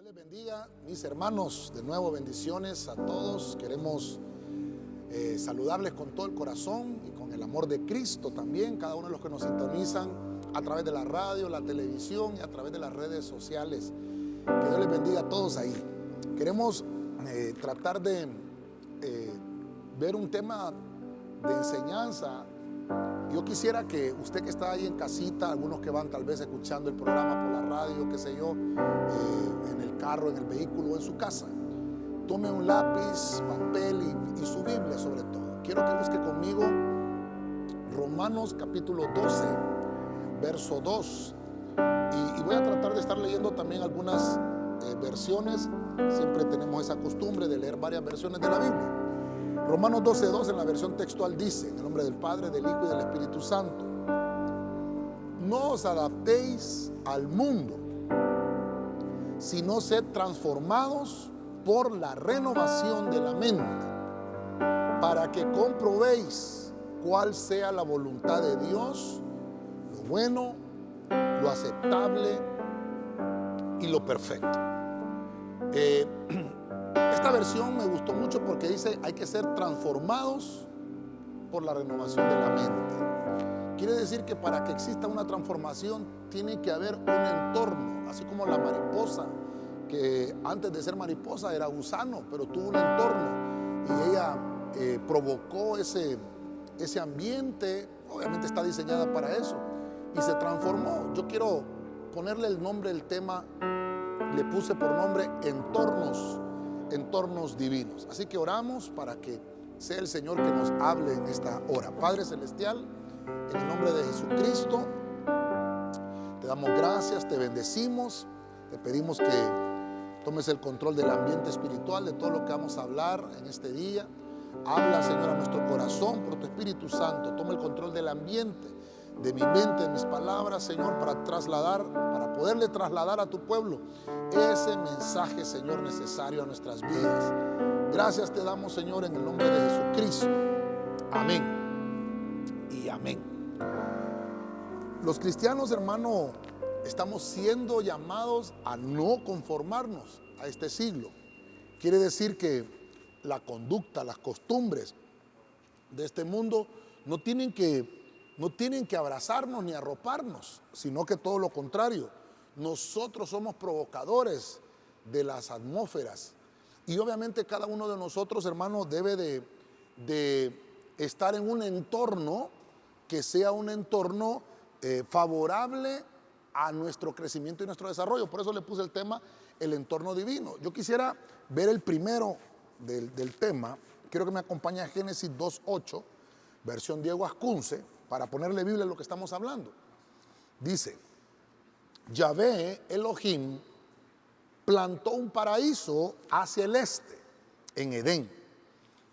les bendiga, mis hermanos. De nuevo, bendiciones a todos. Queremos saludarles con todo el corazón y con el amor de Cristo también. Cada uno de los que nos sintonizan a través de la radio, la televisión y a través de las redes sociales. Que Dios les bendiga a todos ahí. Queremos tratar de ver un tema de enseñanza. Yo quisiera que usted que está ahí en casita, algunos que van tal vez escuchando el programa por la radio, qué sé yo, en el carro, en el vehículo o en su casa, tome un lápiz, papel y su Biblia sobre todo. Quiero que busque conmigo Romanos capítulo 12, verso 2. Y voy a tratar de estar leyendo también algunas versiones. Siempre tenemos esa costumbre de leer varias versiones de la Biblia. Romanos 12:2 en la versión textual dice, en el nombre del Padre, del Hijo y del Espíritu Santo: no os adaptéis al mundo, sino sed transformados por la renovación de la mente, para que comprobéis cuál sea la voluntad de Dios, lo bueno, lo aceptable y lo perfecto. Esta versión me gustó mucho porque dice hay que ser transformados por la renovación de la mente. Quiere decir que para que exista una transformación tiene que haber un entorno, así como la mariposa, que antes de ser mariposa era gusano, pero tuvo un entorno y ella provocó ese ambiente. Obviamente está diseñada para eso y se transformó. Yo quiero ponerle el nombre del tema, le puse por nombre entornos divinos. Así que oramos para que sea el Señor que nos hable en esta hora. Padre celestial, en el nombre de Jesucristo, te damos gracias, te bendecimos, te pedimos que tomes el control del ambiente espiritual, de todo lo que vamos a hablar en este día. Habla, Señor, a nuestro corazón por tu Espíritu Santo. Toma el control del ambiente, de mi mente, de mis palabras, Señor, para poderle trasladar a tu pueblo ese mensaje, Señor, necesario a nuestras vidas. Gracias te damos, Señor, en el nombre de Jesucristo. Amén y amén. Los cristianos, hermano, estamos siendo llamados a no conformarnos a este siglo. Quiere decir que la conducta, las costumbres de este mundo no tienen que abrazarnos ni arroparnos, sino que todo lo contrario. Nosotros somos provocadores de las atmósferas. Y obviamente cada uno de nosotros, hermanos, debe de estar en un entorno que sea un entorno favorable a nuestro crecimiento y nuestro desarrollo. Por eso le puse el tema, el entorno divino. Yo quisiera ver el primero del tema. Quiero que me acompañe a Génesis 2:8, versión Diego Ascunce, para ponerle Biblia a lo que estamos hablando. Dice: Yahvé Elohim plantó un paraíso hacia el este, en Edén,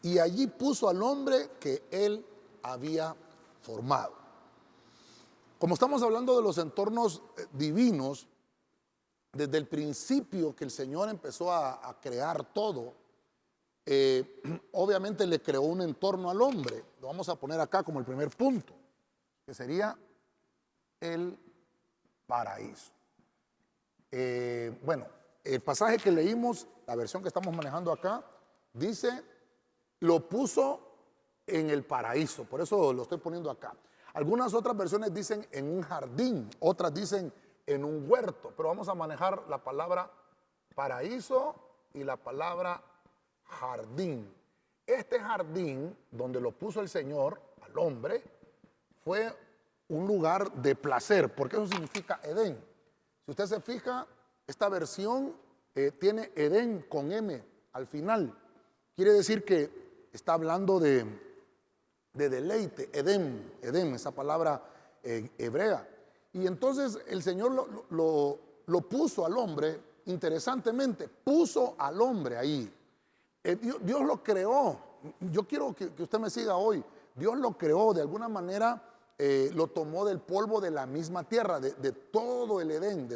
y allí puso al hombre que él había formado. Como estamos hablando de los entornos divinos, desde el principio que el Señor empezó a crear todo, obviamente le creó un entorno al hombre. Lo vamos a poner acá como el primer punto, que sería el paraíso. Bueno, el pasaje que leímos, la versión que estamos manejando acá, dice, lo puso en el paraíso. Por eso lo estoy poniendo acá. Algunas otras versiones dicen en un jardín, otras dicen en un huerto, pero vamos a manejar la palabra paraíso y la palabra jardín. Este jardín donde lo puso el Señor al hombre fue un lugar de placer, porque eso significa Edén. Si usted se fija, esta versión tiene Edén con M al final. Quiere decir que está hablando de deleite, Edén, esa palabra hebrea. Y entonces el Señor lo puso al hombre, interesantemente, puso al hombre ahí. Dios lo creó. Yo quiero que usted me siga hoy. Dios lo creó de alguna manera. Lo tomó del polvo de la misma tierra, de todo el Edén,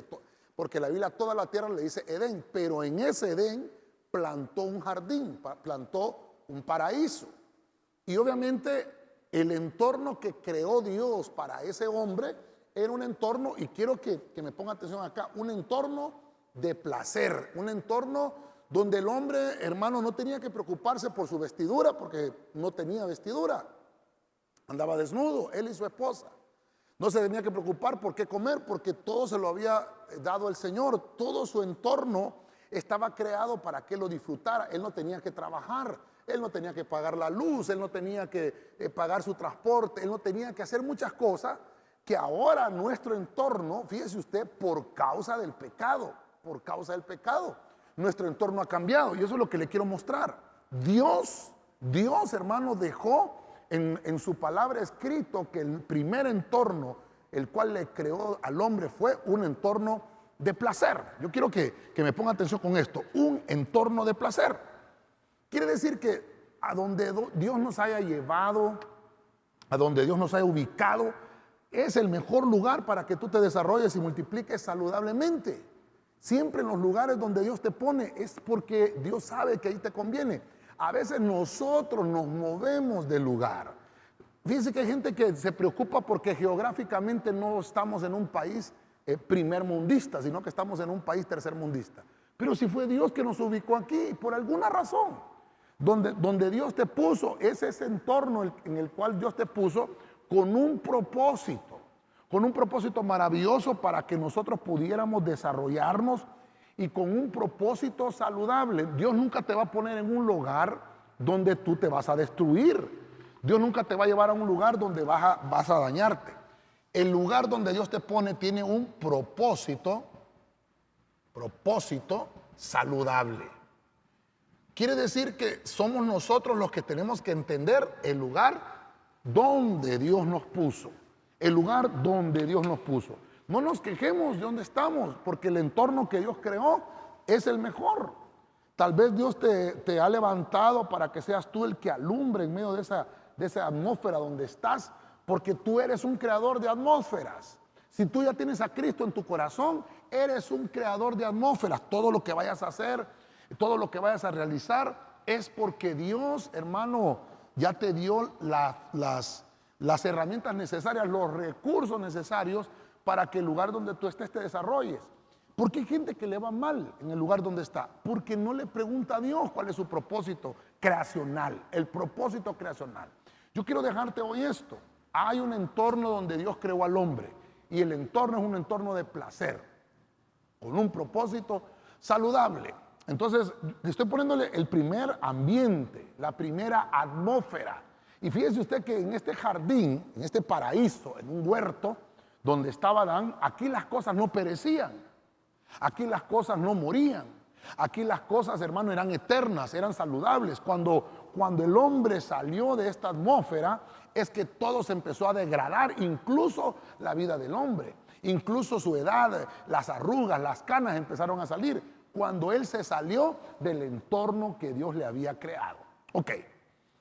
porque la Biblia toda la tierra le dice Edén, pero en ese Edén plantó un jardín, plantó un paraíso. Y obviamente el entorno que creó Dios para ese hombre era un entorno, y quiero que me ponga atención acá, un entorno de placer, un entorno donde el hombre, hermano, no tenía que preocuparse por su vestidura, porque no tenía vestidura, andaba desnudo, él y su esposa. No se tenía que preocupar por qué comer, porque todo se lo había dado el Señor. Todo su entorno estaba creado para que lo disfrutara. Él no tenía que trabajar, él no tenía que pagar la luz, él no tenía que pagar su transporte, él no tenía que hacer muchas cosas que ahora nuestro entorno, fíjese usted, por causa del pecado, nuestro entorno ha cambiado. Y eso es lo que le quiero mostrar. Dios, hermano, dejó en su palabra escrito que el primer entorno, el cual le creó al hombre, fue un entorno de placer. Yo quiero que me ponga atención con esto. Un entorno de placer. Quiere decir que a donde Dios nos haya llevado, a donde Dios nos haya ubicado, es el mejor lugar para que tú te desarrolles y multipliques saludablemente. Siempre en los lugares donde Dios te pone es porque Dios sabe que ahí te conviene. A veces nosotros nos movemos del lugar. Fíjense que hay gente que se preocupa porque geográficamente no estamos en un país primermundista, sino que estamos en un país tercermundista. Pero si fue Dios que nos ubicó aquí, por alguna razón, donde Dios te puso, es ese entorno en el cual Dios te puso con un propósito maravilloso para que nosotros pudiéramos desarrollarnos y con un propósito saludable. Dios nunca te va a poner en un lugar donde tú te vas a destruir. Dios nunca te va a llevar a un lugar donde vas a dañarte. El lugar donde Dios te pone tiene un propósito saludable. Quiere decir que somos nosotros los que tenemos que entender el lugar donde Dios nos puso. El lugar donde Dios nos puso. No nos quejemos de donde estamos, porque el entorno que Dios creó es el mejor. Tal vez Dios te ha levantado para que seas tú el que alumbre en medio de esa atmósfera donde estás, porque tú eres un creador de atmósferas. Si tú ya tienes a Cristo en tu corazón, eres un creador de atmósferas. Todo lo que vayas a hacer, todo lo que vayas a realizar, es porque Dios, hermano, ya te dio las herramientas necesarias, los recursos necesarios para que el lugar donde tú estés te desarrolles. Porque hay gente que le va mal en el lugar donde está, porque no le pregunta a Dios cuál es su propósito creacional, el propósito creacional. Yo quiero dejarte hoy esto. Hay un entorno donde Dios creó al hombre y el entorno es un entorno de placer, con un propósito saludable. Entonces, estoy poniéndole el primer ambiente, la primera atmósfera. Y fíjese usted que en este jardín, en este paraíso, en un huerto donde estaba Adán, aquí las cosas no perecían, aquí las cosas no morían, aquí las cosas, hermano, eran eternas, eran saludables. Cuando el hombre salió de esta atmósfera, es que todo se empezó a degradar, incluso la vida del hombre, incluso su edad, las arrugas, las canas empezaron a salir, cuando él se salió del entorno que Dios le había creado. Ok.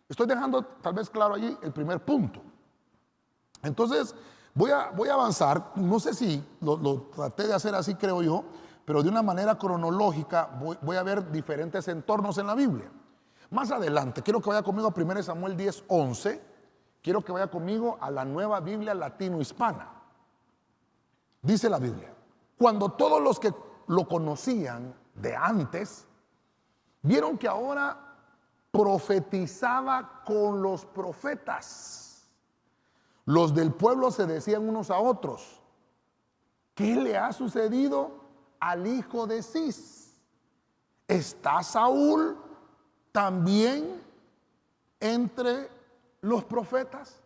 Estoy dejando tal vez claro allí el primer punto. Entonces, voy a avanzar. No sé si lo traté de hacer así, creo yo, pero de una manera cronológica voy a ver diferentes entornos en la Biblia. Más adelante, quiero que vaya conmigo a 1 Samuel 10:11. Quiero que vaya conmigo a la Nueva Biblia Latino-Hispana. Dice la Biblia: cuando todos los que lo conocían de antes vieron que ahora profetizaba con los profetas, los del pueblo se decían unos a otros: ¿qué le ha sucedido al hijo de Cis? ¿Está Saúl también entre los profetas?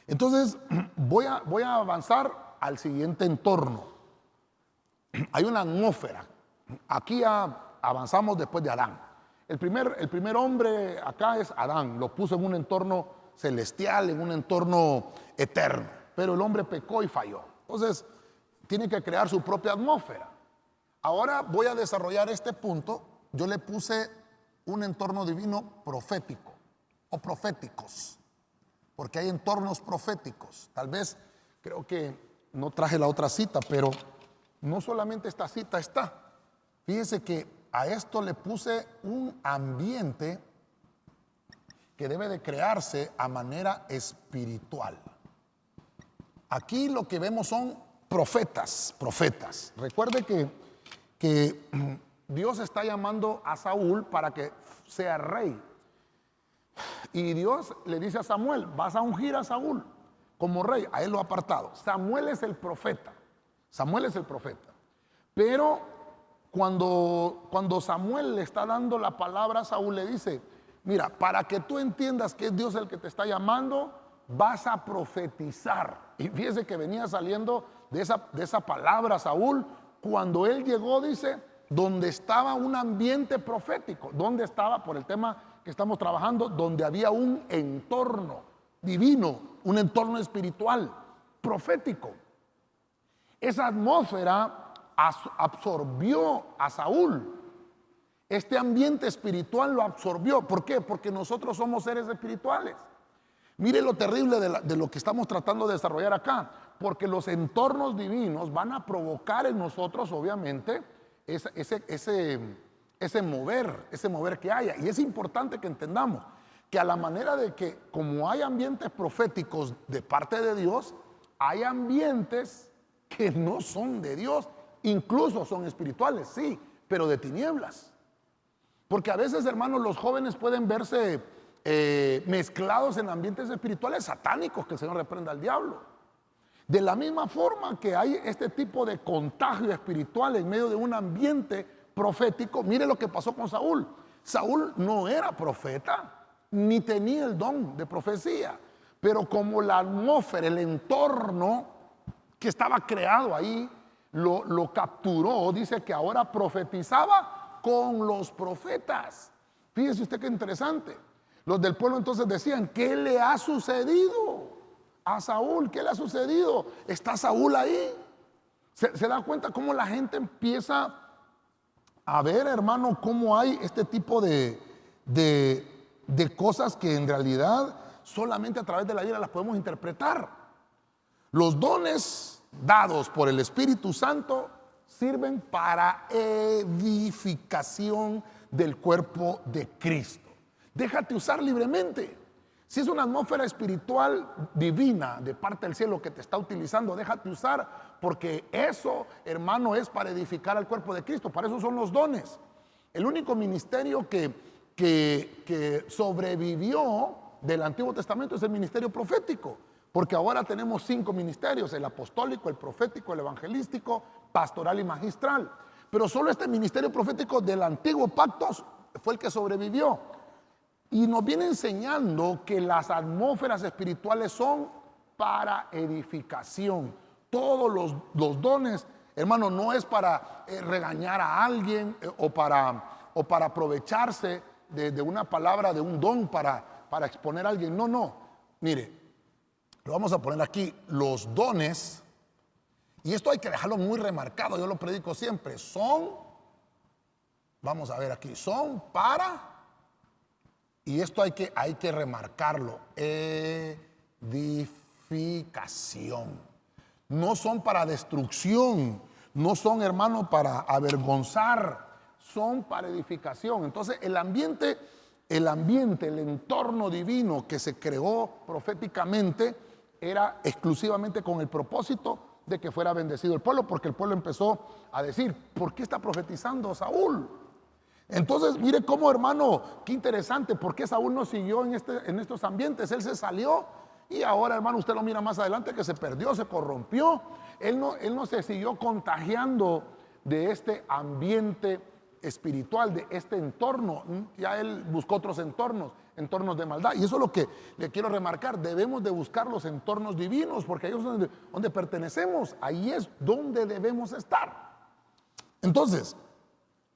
Entonces voy a avanzar al siguiente entorno. Hay una atmósfera. Aquí avanzamos después de Adán. El primer hombre acá es Adán. Lo puso en un entorno celestial, en un entorno eterno. Pero el hombre pecó y falló. Entonces tiene que crear su propia atmósfera. Ahora voy a desarrollar este punto. Yo le puse un entorno divino profético o proféticos, porque hay entornos proféticos. Tal vez, creo que no traje la otra cita, pero no solamente esta cita está. Fíjese que a esto le puse un ambiente que debe de crearse a manera espiritual. Aquí lo que vemos son profetas. Recuerde que Dios está llamando a Saúl para que sea rey. Y Dios le dice a Samuel, vas a ungir a Saúl como rey. A él lo ha apartado. Samuel es el profeta. Samuel es el profeta. Pero cuando Samuel le está dando la palabra a Saúl, le dice, mira, para que tú entiendas que es Dios el que te está llamando, vas a profetizar. Y fíjese que venía saliendo de esa palabra Saúl, cuando él llegó, dice, donde estaba un ambiente profético, donde estaba, por el tema que estamos trabajando, donde había un entorno divino, un entorno espiritual, profético. Esa atmósfera absorbió a Saúl. Este ambiente espiritual lo absorbió. ¿Por qué? Porque nosotros somos seres espirituales. Mire lo terrible de lo que estamos tratando de desarrollar acá, porque los entornos divinos van a provocar en nosotros, obviamente, ese mover que haya. Y es importante que entendamos que a la manera de que, como hay ambientes proféticos de parte de Dios, hay ambientes que no son de Dios, incluso son espirituales, sí, pero de tinieblas. Porque a veces, hermanos, los jóvenes pueden verse mezclados en ambientes espirituales satánicos, que el Señor reprenda al diablo. De la misma forma que hay este tipo de contagio espiritual en medio de un ambiente profético, mire lo que pasó con Saúl. Saúl no era profeta, ni tenía el don de profecía, pero como la atmósfera, el entorno que estaba creado ahí, lo capturó, dice que ahora profetizaba con los profetas. Fíjese usted qué interesante. Los del pueblo entonces decían, ¿qué le ha sucedido a Saúl? ¿Qué le ha sucedido? ¿Está Saúl ahí? ¿Se da cuenta cómo la gente empieza a ver, hermano, cómo hay este tipo de cosas que en realidad solamente a través de la Biblia las podemos interpretar? Los dones dados por el Espíritu Santo sirven para edificación del cuerpo de Cristo. Déjate usar libremente. Si es una atmósfera espiritual divina de parte del cielo que te está utilizando, déjate usar, porque eso, hermano, es para edificar al cuerpo de Cristo. Para eso son los dones. El único ministerio que sobrevivió del Antiguo Testamento es el ministerio profético, porque ahora tenemos 5 ministerios: el apostólico, el profético, el evangelístico, pastoral y magistral. Pero solo este ministerio profético del antiguo pacto fue el que sobrevivió. Y nos viene enseñando que las atmósferas espirituales son para edificación. Todos los dones, hermano, no es para regañar a alguien o para aprovecharse de una palabra, de un don para exponer a alguien. No, no. Mire, lo vamos a poner aquí. Los dones, y esto hay que dejarlo muy remarcado, yo lo predico siempre, vamos a ver aquí, son para... Y esto hay que remarcarlo: edificación. No son para destrucción, no son, hermano, para avergonzar, son para edificación. Entonces el ambiente, el entorno divino que se creó proféticamente era exclusivamente con el propósito de que fuera bendecido el pueblo, porque el pueblo empezó a decir, ¿por qué está profetizando Saúl? Entonces, mire cómo, hermano, qué interesante, porque Saúl no siguió en estos ambientes. Él se salió y ahora, hermano, usted lo mira más adelante que se perdió, se corrompió. Él no se siguió contagiando de este ambiente espiritual, de este entorno. Ya él buscó otros entornos de maldad. Y eso es lo que le quiero remarcar. Debemos de buscar los entornos divinos, porque ahí es donde pertenecemos. Ahí es donde debemos estar. Entonces,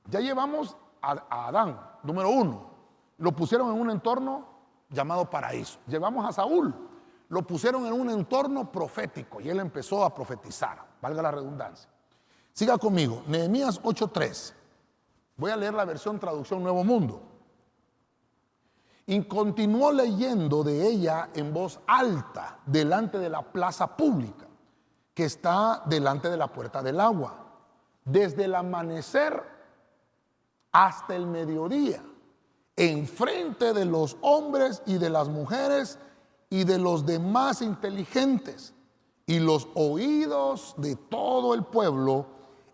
ya llevamos a Adán, número 1, lo pusieron en un entorno llamado paraíso. Llevamos a Saúl, lo pusieron en un entorno profético y él empezó a profetizar, valga la redundancia. Siga conmigo, Nehemías 8:3. Voy a leer la versión traducción Nuevo Mundo. Y continuó leyendo de ella en voz alta delante de la plaza pública que está delante de la puerta del agua, desde el amanecer hasta el mediodía, enfrente de los hombres y de las mujeres y de los demás inteligentes, y los oídos de todo el pueblo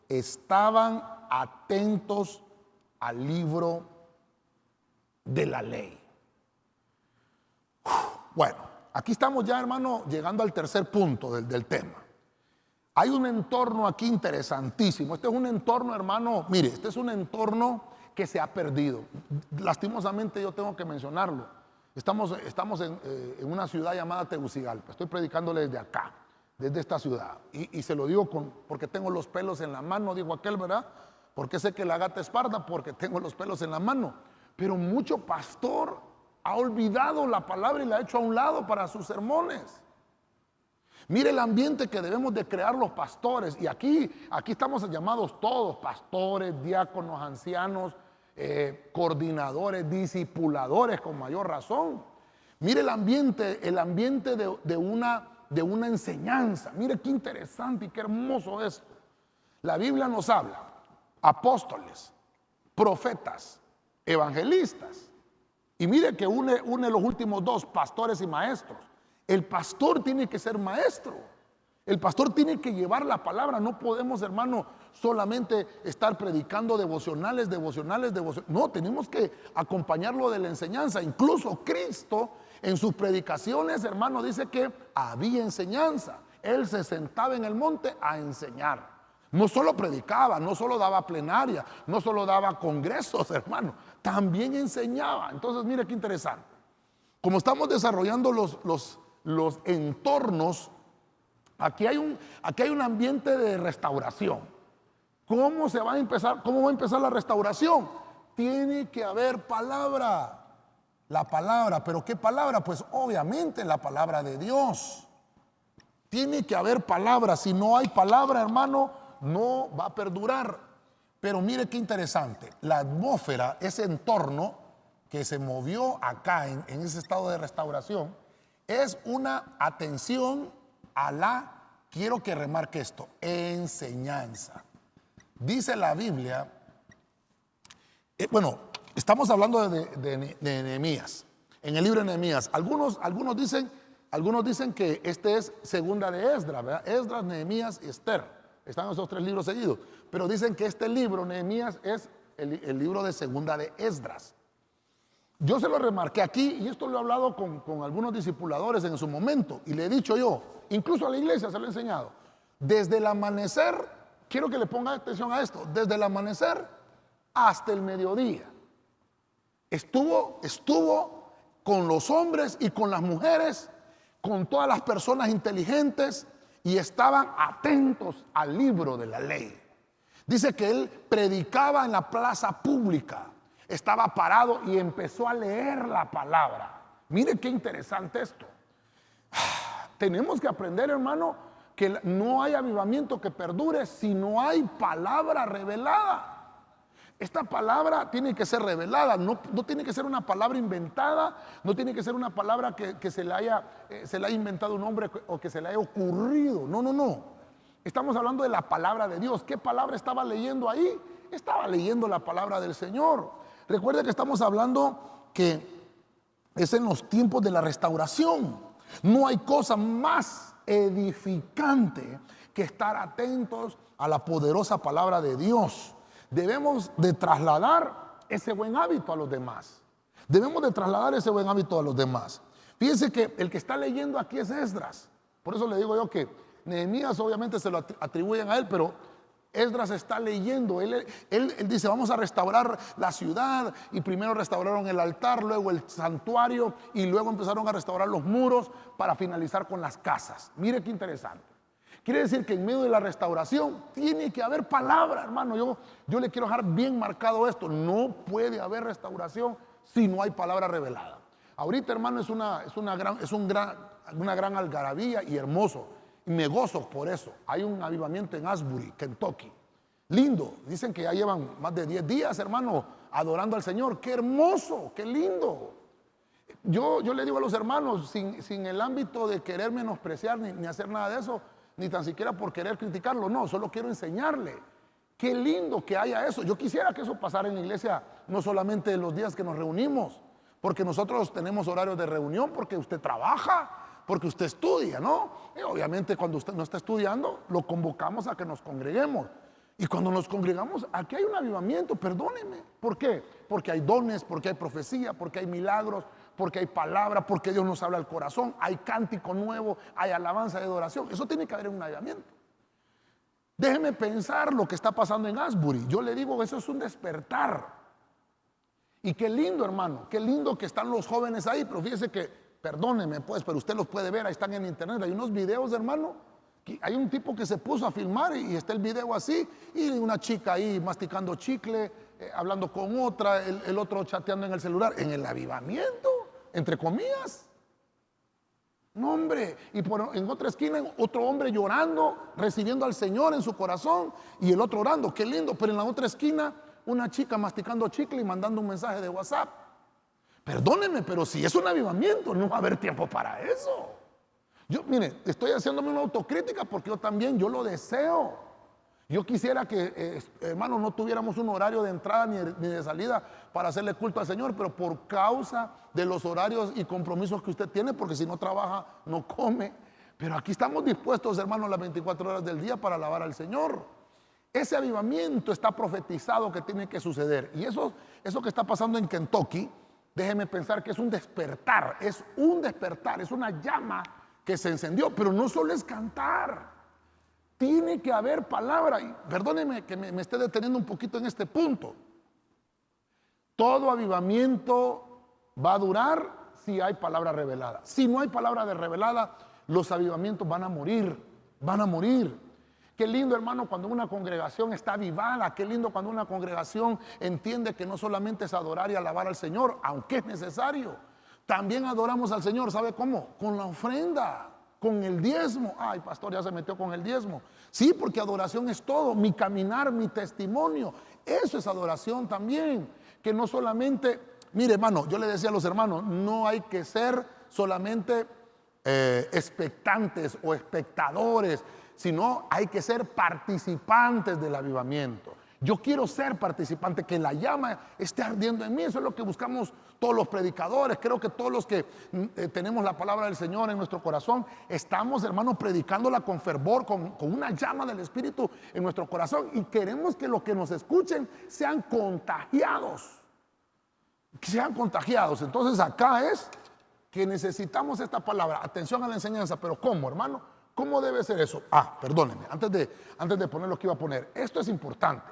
estaban atentos al libro de la ley. Bueno, aquí estamos ya, hermano, llegando al tercer punto del tema. Hay un entorno aquí interesantísimo. Este es un entorno, hermano, mire, este es un entorno que se ha perdido. Lastimosamente yo tengo que mencionarlo. Estamos en una ciudad llamada Tegucigalpa. Estoy predicándole desde acá, desde esta ciudad. Y se lo digo porque tengo los pelos en la mano, dijo aquel, ¿verdad? Porque sé que la gata es parda, porque tengo los pelos en la mano. Pero mucho pastor ha olvidado la palabra y la ha hecho a un lado para sus sermones. Mire el ambiente que debemos de crear los pastores. Y aquí estamos llamados todos, pastores, diáconos, ancianos, coordinadores, discipuladores con mayor razón. Mire el ambiente de una enseñanza. Mire qué interesante y qué hermoso es. La Biblia nos habla, apóstoles, profetas, evangelistas. Y mire que une los últimos dos, pastores y maestros. El pastor tiene que ser maestro. El pastor tiene que llevar la palabra. No podemos, hermano, solamente estar predicando devocionales. No, tenemos que acompañarlo de la enseñanza. Incluso Cristo en sus predicaciones, hermano, dice que había enseñanza. Él se sentaba en el monte a enseñar. No solo predicaba, no solo daba plenaria, no solo daba congresos, hermano, también enseñaba. Entonces, mire qué interesante. Como estamos desarrollando los entornos, aquí hay un ambiente de restauración. ¿Cómo va a empezar la restauración? Tiene que haber palabra. La palabra, ¿pero qué palabra? Pues obviamente la palabra de Dios. Tiene que haber palabra. Si no hay palabra, hermano, no va a perdurar. Pero mire qué interesante. La atmósfera, ese entorno que se movió acá en ese estado de restauración, es una atención a quiero que remarque esto, enseñanza. Dice la Biblia, estamos hablando de Nehemías, en el libro de Nehemías. Algunos dicen que este es segunda de Esdras, ¿verdad? Esdras, Nehemías y Esther. Están esos tres libros seguidos. Pero dicen que este libro, Nehemías, es el libro de segunda de Esdras. Yo se lo remarqué aquí y esto lo he hablado con algunos discipuladores en su momento. Y le he dicho yo, incluso a la iglesia se lo he enseñado. Desde el amanecer, quiero que le ponga atención a esto, desde el amanecer hasta el mediodía. Estuvo con los hombres y con las mujeres, con todas las personas inteligentes y estaban atentos al libro de la ley. Dice que él predicaba en la plaza pública, estaba parado y empezó a leer la palabra. Mire qué interesante esto. Tenemos que aprender, hermano, que no hay avivamiento que perdure si no hay palabra revelada. Esta palabra tiene que ser revelada, no tiene que ser una palabra inventada, no tiene que ser una palabra que se le haya inventado un hombre o que se le haya ocurrido. No. Estamos hablando de la palabra de Dios. ¿Qué palabra estaba leyendo ahí? Estaba leyendo la palabra del Señor. Recuerde que estamos hablando que es en los tiempos de la restauración. No hay cosa más edificante que estar atentos a la poderosa palabra de Dios. Debemos de trasladar ese buen hábito a los demás. Fíjense que el que está leyendo aquí es Esdras. Por eso le digo yo que Nehemías obviamente se lo atribuyen a él, pero Esdras está leyendo. Él dice, vamos a restaurar la ciudad. Y primero restauraron el altar, luego el santuario y luego empezaron a restaurar los muros para finalizar con las casas. Mire qué interesante. Quiere decir que en medio de la restauración tiene que haber palabra, hermano. Yo le quiero dejar bien marcado esto. No puede haber restauración si no hay palabra revelada. Ahorita, hermano, es una gran algarabía y hermoso. Y me gozo por eso. Hay un avivamiento en Asbury, Kentucky. Lindo. Dicen que ya llevan más de 10 días, hermano, adorando al Señor. Qué hermoso, qué lindo. Yo le digo a los hermanos, sin el ámbito de querer menospreciar ni hacer nada de eso, ni tan siquiera por querer criticarlo, no, solo quiero enseñarle. Qué lindo que haya eso. Yo quisiera que eso pasara en la iglesia, no solamente los días que nos reunimos, porque nosotros tenemos horarios de reunión, porque usted trabaja, porque usted estudia, ¿no? Y obviamente cuando usted no está estudiando, lo convocamos a que nos congreguemos. Y cuando nos congregamos, aquí hay un avivamiento, perdóneme. ¿Por qué? Porque hay dones, porque hay profecía, porque hay milagros, porque hay palabra, porque Dios nos habla al corazón, hay cántico nuevo, hay alabanza y adoración. Eso tiene que haber un avivamiento. Déjeme pensar lo que está pasando en Asbury. Yo le digo, eso es un despertar. Y qué lindo, hermano, qué lindo que están los jóvenes ahí. Pero fíjese que, perdóneme pues, pero usted los puede ver, ahí están en internet. Hay unos videos, hermano. Hay un tipo que se puso a filmar y está el video así. Y una chica ahí masticando chicle, hablando con otra, el otro chateando en el celular. En el avivamiento, entre comillas. No, hombre, y en otra esquina otro hombre llorando, recibiendo al Señor en su corazón y el otro orando, qué lindo. Pero en la otra esquina una chica masticando chicle y mandando un mensaje de WhatsApp. Perdónenme, pero si es un avivamiento, no va a haber tiempo para eso. Yo, mire, estoy haciéndome una autocrítica porque yo lo deseo. Yo quisiera que, hermano, no tuviéramos un horario de entrada ni de salida para hacerle culto al Señor, pero por causa de los horarios y compromisos que usted tiene, porque si no trabaja, no come. Pero aquí estamos dispuestos, hermano, las 24 horas del día para alabar al Señor. Ese avivamiento está profetizado que tiene que suceder. Y eso que está pasando en Kentucky, déjeme pensar que es un despertar, es una llama que se encendió, pero no solo es cantar. Tiene que haber palabra. Y perdóneme que me esté deteniendo un poquito en este punto. Todo avivamiento va a durar si hay palabra revelada. Si no hay palabra revelada, los avivamientos van a morir. Van a morir. Qué lindo, hermano, cuando una congregación está avivada. Qué lindo cuando una congregación entiende que no solamente es adorar y alabar al Señor, aunque es necesario. También adoramos al Señor, ¿sabe cómo? Con la ofrenda. Con el diezmo. Ay, pastor, ya se metió con el diezmo. Sí, porque adoración es todo. Mi caminar, mi testimonio. Eso es adoración también. Que no solamente, mire, hermano, yo le decía a los hermanos, no hay que ser solamente expectantes o espectadores, sino hay que ser participantes del avivamiento. Yo quiero ser participante, que la llama esté ardiendo en mí. Eso es lo que buscamos todos los predicadores. Creo que todos los que tenemos la palabra del Señor en nuestro corazón, estamos, hermanos, predicándola con fervor, con una llama del Espíritu en nuestro corazón. Y queremos que los que nos escuchen sean contagiados. Que sean contagiados. Entonces acá es que necesitamos esta palabra. Atención a la enseñanza. Pero ¿cómo, hermano? ¿Cómo debe ser eso? Perdónenme, antes de poner lo que iba a poner. Esto es importante.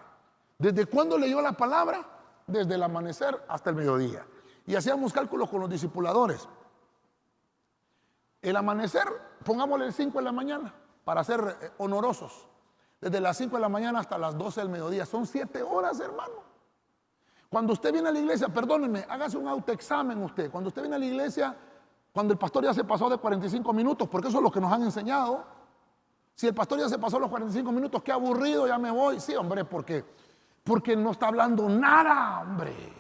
¿Desde cuándo leyó la palabra? Desde el amanecer hasta el mediodía. Y hacíamos cálculos con los discipuladores. El amanecer, pongámosle el 5 de la mañana, para ser honorosos. Desde las 5 de la mañana hasta las 12 del mediodía. Son 7 horas, hermano. Cuando usted viene a la iglesia, perdónenme, hágase un autoexamen usted. Cuando usted viene a la iglesia, cuando el pastor ya se pasó de 45 minutos, porque eso es lo que nos han enseñado. Si el pastor ya se pasó los 45 minutos, qué aburrido, ya me voy. Sí, hombre, porque no está hablando nada, hombre.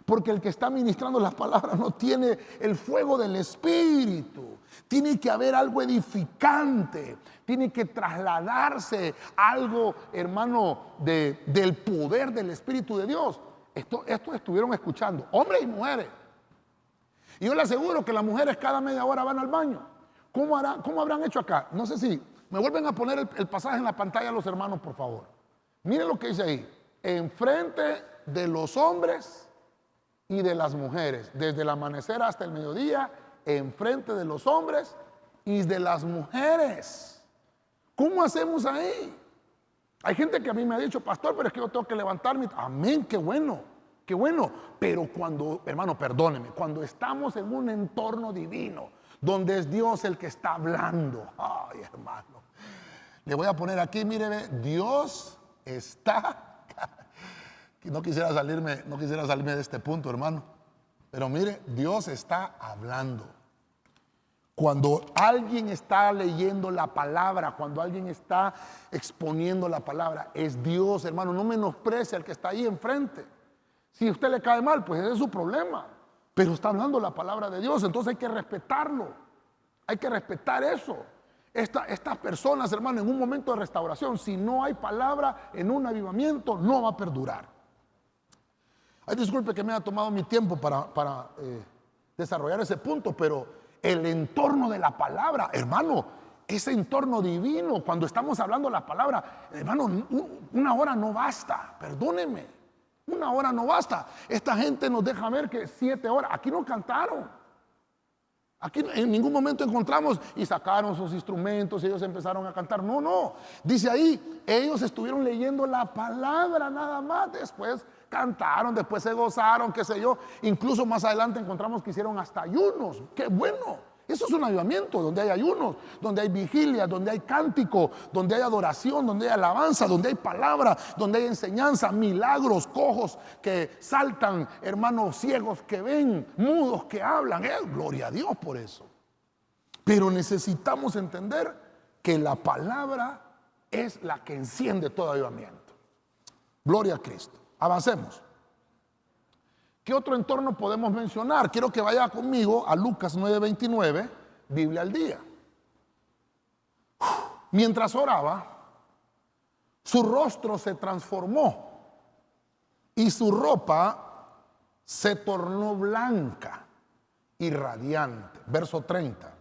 Porque el que está ministrando las palabras no tiene el fuego del Espíritu. Tiene que haber algo edificante. Tiene que trasladarse algo, hermano, del poder del Espíritu de Dios. Esto estuvieron escuchando, hombres y mujeres. Y yo le aseguro que las mujeres cada media hora van al baño. ¿Cómo habrán hecho acá? No sé si me vuelven a poner el pasaje en la pantalla los hermanos, por favor. Miren lo que dice ahí. Enfrente de los hombres y de las mujeres, desde el amanecer hasta el mediodía, enfrente de los hombres y de las mujeres. ¿Cómo hacemos ahí? Hay gente que a mí me ha dicho, pastor, pero es que yo tengo que levantarme. Amén, qué bueno, qué bueno. Pero cuando, hermano, perdóneme, cuando estamos en un entorno divino, donde es Dios el que está hablando. Ay, hermano, le voy a poner aquí, mire, Dios está. No quisiera salirme de este punto, hermano. Pero mire, Dios está hablando. Cuando alguien está leyendo la palabra, cuando alguien está exponiendo la palabra, es Dios, hermano. No menosprecie al que está ahí enfrente. Si a usted le cae mal, pues ese es su problema. Pero está hablando la palabra de Dios, entonces hay que respetarlo. Hay que respetar eso. Estas personas, hermano, en un momento de restauración, si no hay palabra en un avivamiento, no va a perdurar. Ay, disculpe que me haya tomado mi tiempo para desarrollar ese punto, pero el entorno de la palabra, hermano, ese entorno divino, cuando estamos hablando la palabra, hermano, una hora no basta, perdóneme, una hora no basta. Esta gente nos deja ver que 7 horas, aquí no cantaron. Aquí en ningún momento encontramos y sacaron sus instrumentos y ellos empezaron a cantar. No, no. Dice ahí, ellos estuvieron leyendo la palabra nada más. Después cantaron, después se gozaron, qué sé yo. Incluso más adelante encontramos que hicieron hasta ayunos. ¡Qué bueno! Eso es un avivamiento, donde hay ayunos, donde hay vigilia, donde hay cántico, donde hay adoración, donde hay alabanza, donde hay palabra, donde hay enseñanza, milagros, cojos que saltan, hermanos, ciegos que ven, mudos que hablan. Gloria a Dios por eso. Pero necesitamos entender que la palabra es la que enciende todo avivamiento. Gloria a Cristo. Avancemos. ¿Qué otro entorno podemos mencionar? Quiero que vaya conmigo a Lucas 9:29, Biblia al día. Mientras oraba, su rostro se transformó y su ropa se tornó blanca y radiante. Verso 30.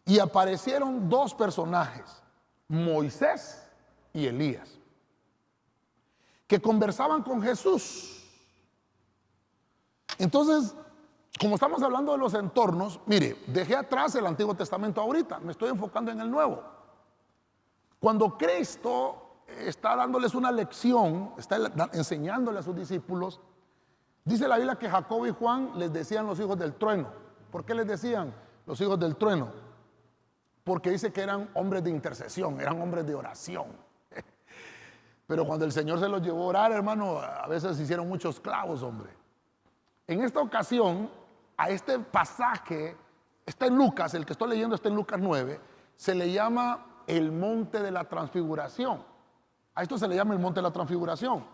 Y aparecieron 2 personajes, Moisés y Elías, que conversaban con Jesús. Entonces, como estamos hablando de los entornos, mire, dejé atrás el Antiguo Testamento ahorita, me estoy enfocando en el Nuevo. Cuando Cristo está dándoles una lección, está enseñándole a sus discípulos, dice la Biblia que Jacobo y Juan les decían los hijos del trueno. ¿Por qué les decían los hijos del trueno? Porque dice que eran hombres de intercesión, eran hombres de oración. Pero cuando el Señor se los llevó a orar, hermano, a veces hicieron muchos clavos, hombre. En esta ocasión, a este pasaje, está en Lucas, el que estoy leyendo está en Lucas 9, se le llama el monte de la transfiguración. A esto se le llama el monte de la transfiguración.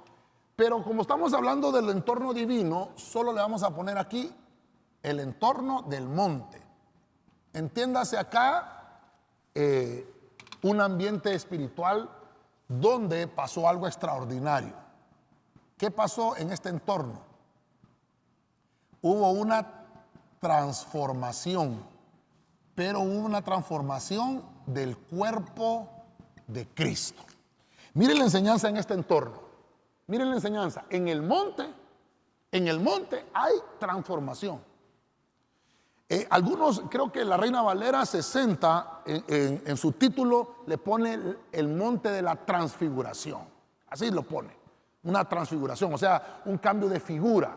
Pero como estamos hablando del entorno divino, solo le vamos a poner aquí el entorno del monte. Entiéndase acá un ambiente espiritual donde pasó algo extraordinario. ¿Qué pasó en este entorno? Hubo una transformación, pero hubo una transformación del cuerpo de Cristo. Miren la enseñanza en este entorno. Miren la enseñanza. En el monte hay transformación. Algunos, creo que la Reina Valera 60 en su título le pone el monte de la transfiguración. Así lo pone. Una transfiguración, o sea, un cambio de figura.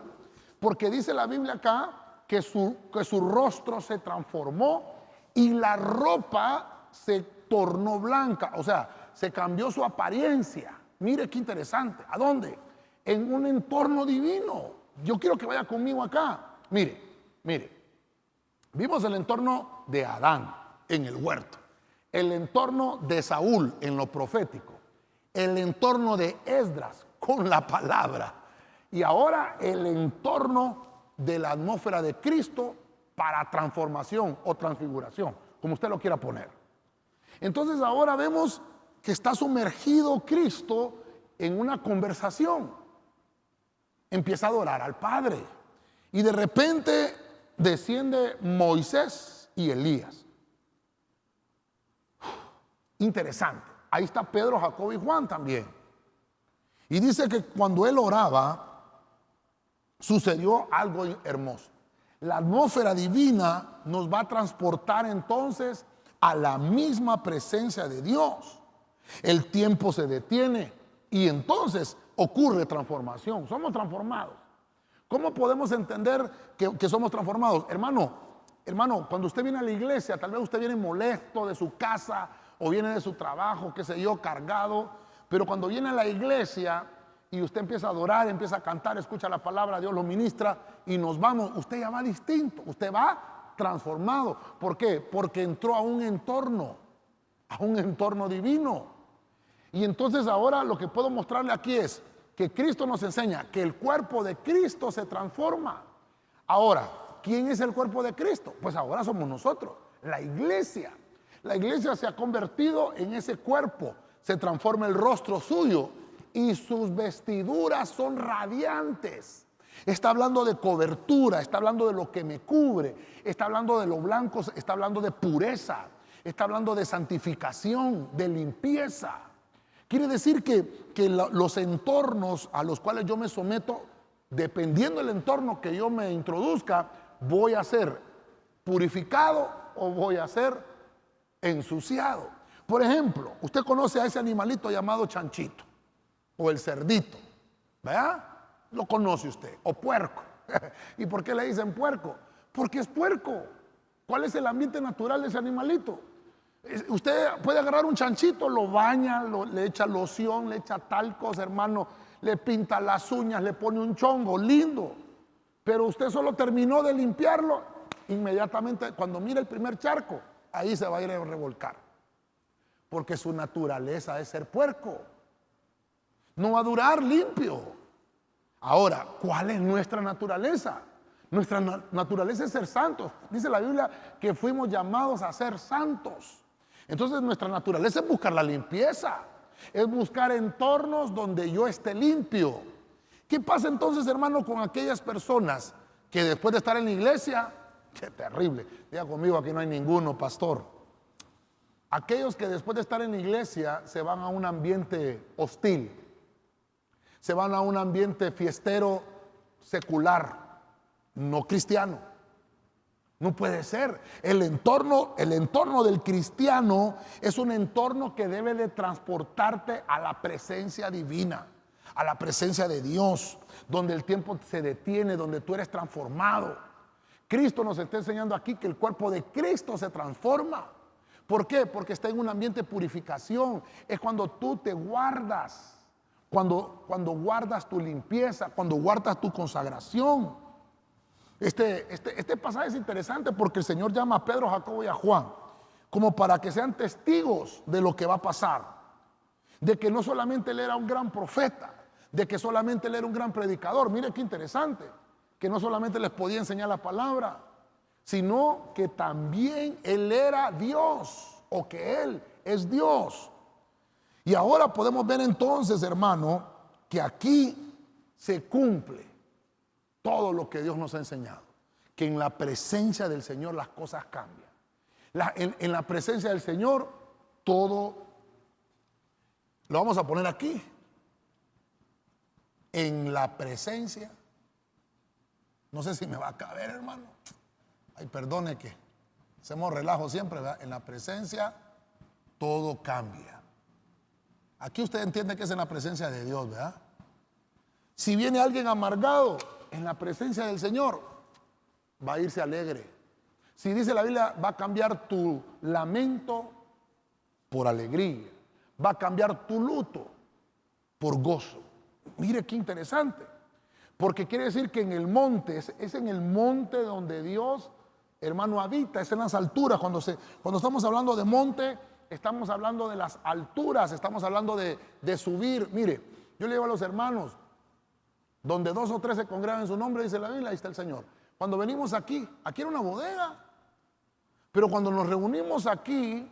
Porque dice la Biblia acá que su rostro se transformó y la ropa se tornó blanca. O sea, se cambió su apariencia. Mire qué interesante. ¿A dónde? En un entorno divino. Yo quiero que vaya conmigo acá. Mire. Vimos el entorno de Adán en el huerto. El entorno de Saúl en lo profético. El entorno de Esdras con la palabra. Y ahora el entorno de la atmósfera de Cristo para transformación o transfiguración, como usted lo quiera poner. Entonces ahora vemos que está sumergido Cristo en una conversación. Empieza a adorar al Padre. Y de repente desciende Moisés y Elías. Interesante. Ahí está Pedro, Jacobo y Juan también. Y dice que cuando él oraba, sucedió algo hermoso. La atmósfera divina nos va a transportar entonces a la misma presencia de Dios. El tiempo se detiene y entonces ocurre transformación. Somos transformados. ¿Cómo podemos entender que somos transformados? Hermano, cuando usted viene a la iglesia, tal vez usted viene molesto de su casa o viene de su trabajo, qué sé yo, cargado. Pero cuando viene a la iglesia y usted empieza a adorar, empieza a cantar, escucha la palabra, Dios lo ministra y nos vamos, usted ya va distinto, usted va transformado. ¿Por qué? Porque entró a un entorno divino. Y entonces ahora lo que puedo mostrarle aquí es que Cristo nos enseña que el cuerpo de Cristo se transforma. Ahora, ¿quién es el cuerpo de Cristo? Pues ahora somos nosotros, la iglesia. La iglesia se ha convertido en ese cuerpo, se transforma el rostro suyo y sus vestiduras son radiantes. Está hablando de cobertura, está hablando de lo que me cubre, está hablando de lo blanco, está hablando de pureza, está hablando de santificación, de limpieza. Quiere decir que los entornos a los cuales yo me someto, dependiendo del entorno que yo me introduzca, voy a ser purificado o voy a ser ensuciado. Por ejemplo, usted conoce a ese animalito llamado chanchito o el cerdito, ¿verdad? Lo conoce usted, o puerco. ¿Y por qué le dicen puerco? Porque es puerco. ¿Cuál es el ambiente natural de ese animalito? Usted puede agarrar un chanchito, lo baña, le echa loción, le echa talcos, hermano, le pinta las uñas, le pone un chongo, lindo. Pero usted solo terminó de limpiarlo, inmediatamente cuando mira el primer charco, ahí se va a ir a revolcar. Porque su naturaleza es ser puerco. No va a durar limpio. Ahora, ¿cuál es nuestra naturaleza? Nuestra naturaleza es ser santos. Dice la Biblia que fuimos llamados a ser santos. Entonces nuestra naturaleza es buscar la limpieza. Es buscar entornos donde yo esté limpio. ¿Qué pasa entonces, hermano, con aquellas personas que después de estar en la iglesia, qué terrible, diga conmigo, aquí no hay ninguno, pastor. Aquellos que después de estar en la iglesia se van a un ambiente hostil, se van a un ambiente fiestero secular, no cristiano. No puede ser. El entorno del cristiano es un entorno que debe de transportarte a la presencia divina, a la presencia de Dios, donde el tiempo se detiene, donde tú eres transformado. Cristo nos está enseñando aquí que el cuerpo de Cristo se transforma. ¿Por qué? Porque está en un ambiente de purificación. Es cuando tú te guardas, cuando guardas tu limpieza, cuando guardas tu consagración. Este pasaje es interesante porque el Señor llama a Pedro, Jacobo y a Juan como para que sean testigos de lo que va a pasar, de que no solamente él era un gran profeta, de que solamente él era un gran predicador. Mire qué interesante, que no solamente les podía enseñar la palabra, sino que también él era Dios, o que él es Dios. Y ahora podemos ver entonces, hermano, que aquí se cumple todo lo que Dios nos ha enseñado, que en la presencia del Señor las cosas cambian. En la presencia del Señor todo, lo vamos a poner aquí, en la presencia, no sé si me va a caber, hermano, ay, perdone que hacemos relajo siempre, ¿verdad? En la presencia todo cambia. Aquí usted entiende que es en la presencia de Dios, ¿verdad? Si viene alguien amargado, en la presencia del Señor va a irse alegre. Si dice la Biblia, va a cambiar tu lamento por alegría, va a cambiar tu luto por gozo. Mire qué interesante, porque quiere decir que en el monte, es en el monte donde Dios, hermano, habita, es en las alturas. Cuando estamos hablando de monte, estamos hablando de las alturas, estamos hablando de subir. Mire, yo le digo a los hermanos, donde 2 o 3 se congregan en su nombre, dice la Biblia, ahí está el Señor. Cuando venimos aquí era una bodega, pero cuando nos reunimos aquí,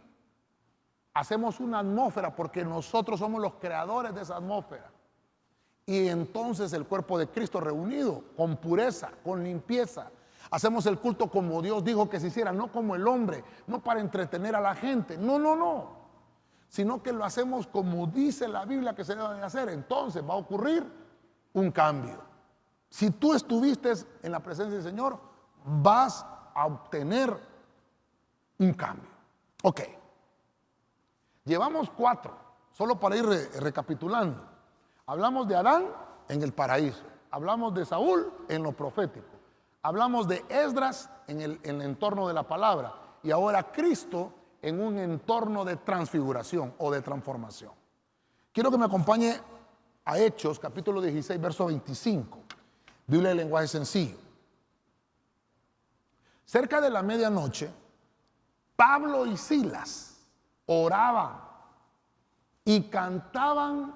hacemos una atmósfera, porque nosotros somos los creadores de esa atmósfera. Y entonces el cuerpo de Cristo reunido, con pureza, con limpieza, hacemos el culto como Dios dijo que se hiciera, no como el hombre, no para entretener a la gente, no, sino que lo hacemos como dice la Biblia que se debe de hacer. Entonces va a ocurrir un cambio. Si tú estuviste en la presencia del Señor, vas a obtener un cambio. Ok. Llevamos 4, solo para ir recapitulando. Hablamos de Adán en el paraíso. Hablamos de Saúl en lo profético. Hablamos de Esdras en el entorno de la palabra. Y ahora Cristo en un entorno de transfiguración o de transformación. Quiero que me acompañe a Hechos, capítulo 16, verso 25. Biblia de lenguaje sencillo. Cerca de la medianoche, Pablo y Silas oraban y cantaban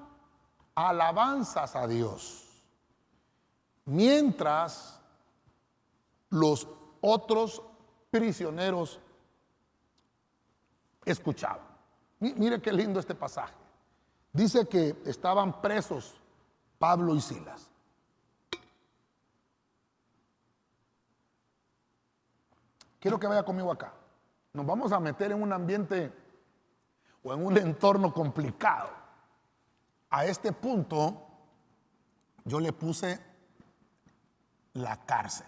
alabanzas a Dios, mientras los otros prisioneros escuchaban. Mire qué lindo este pasaje. Dice que estaban presos Pablo y Silas. quiero que vaya conmigo acá. Nos vamos a meter en un ambiente o en un entorno complicado. A este punto yo le puse la cárcel.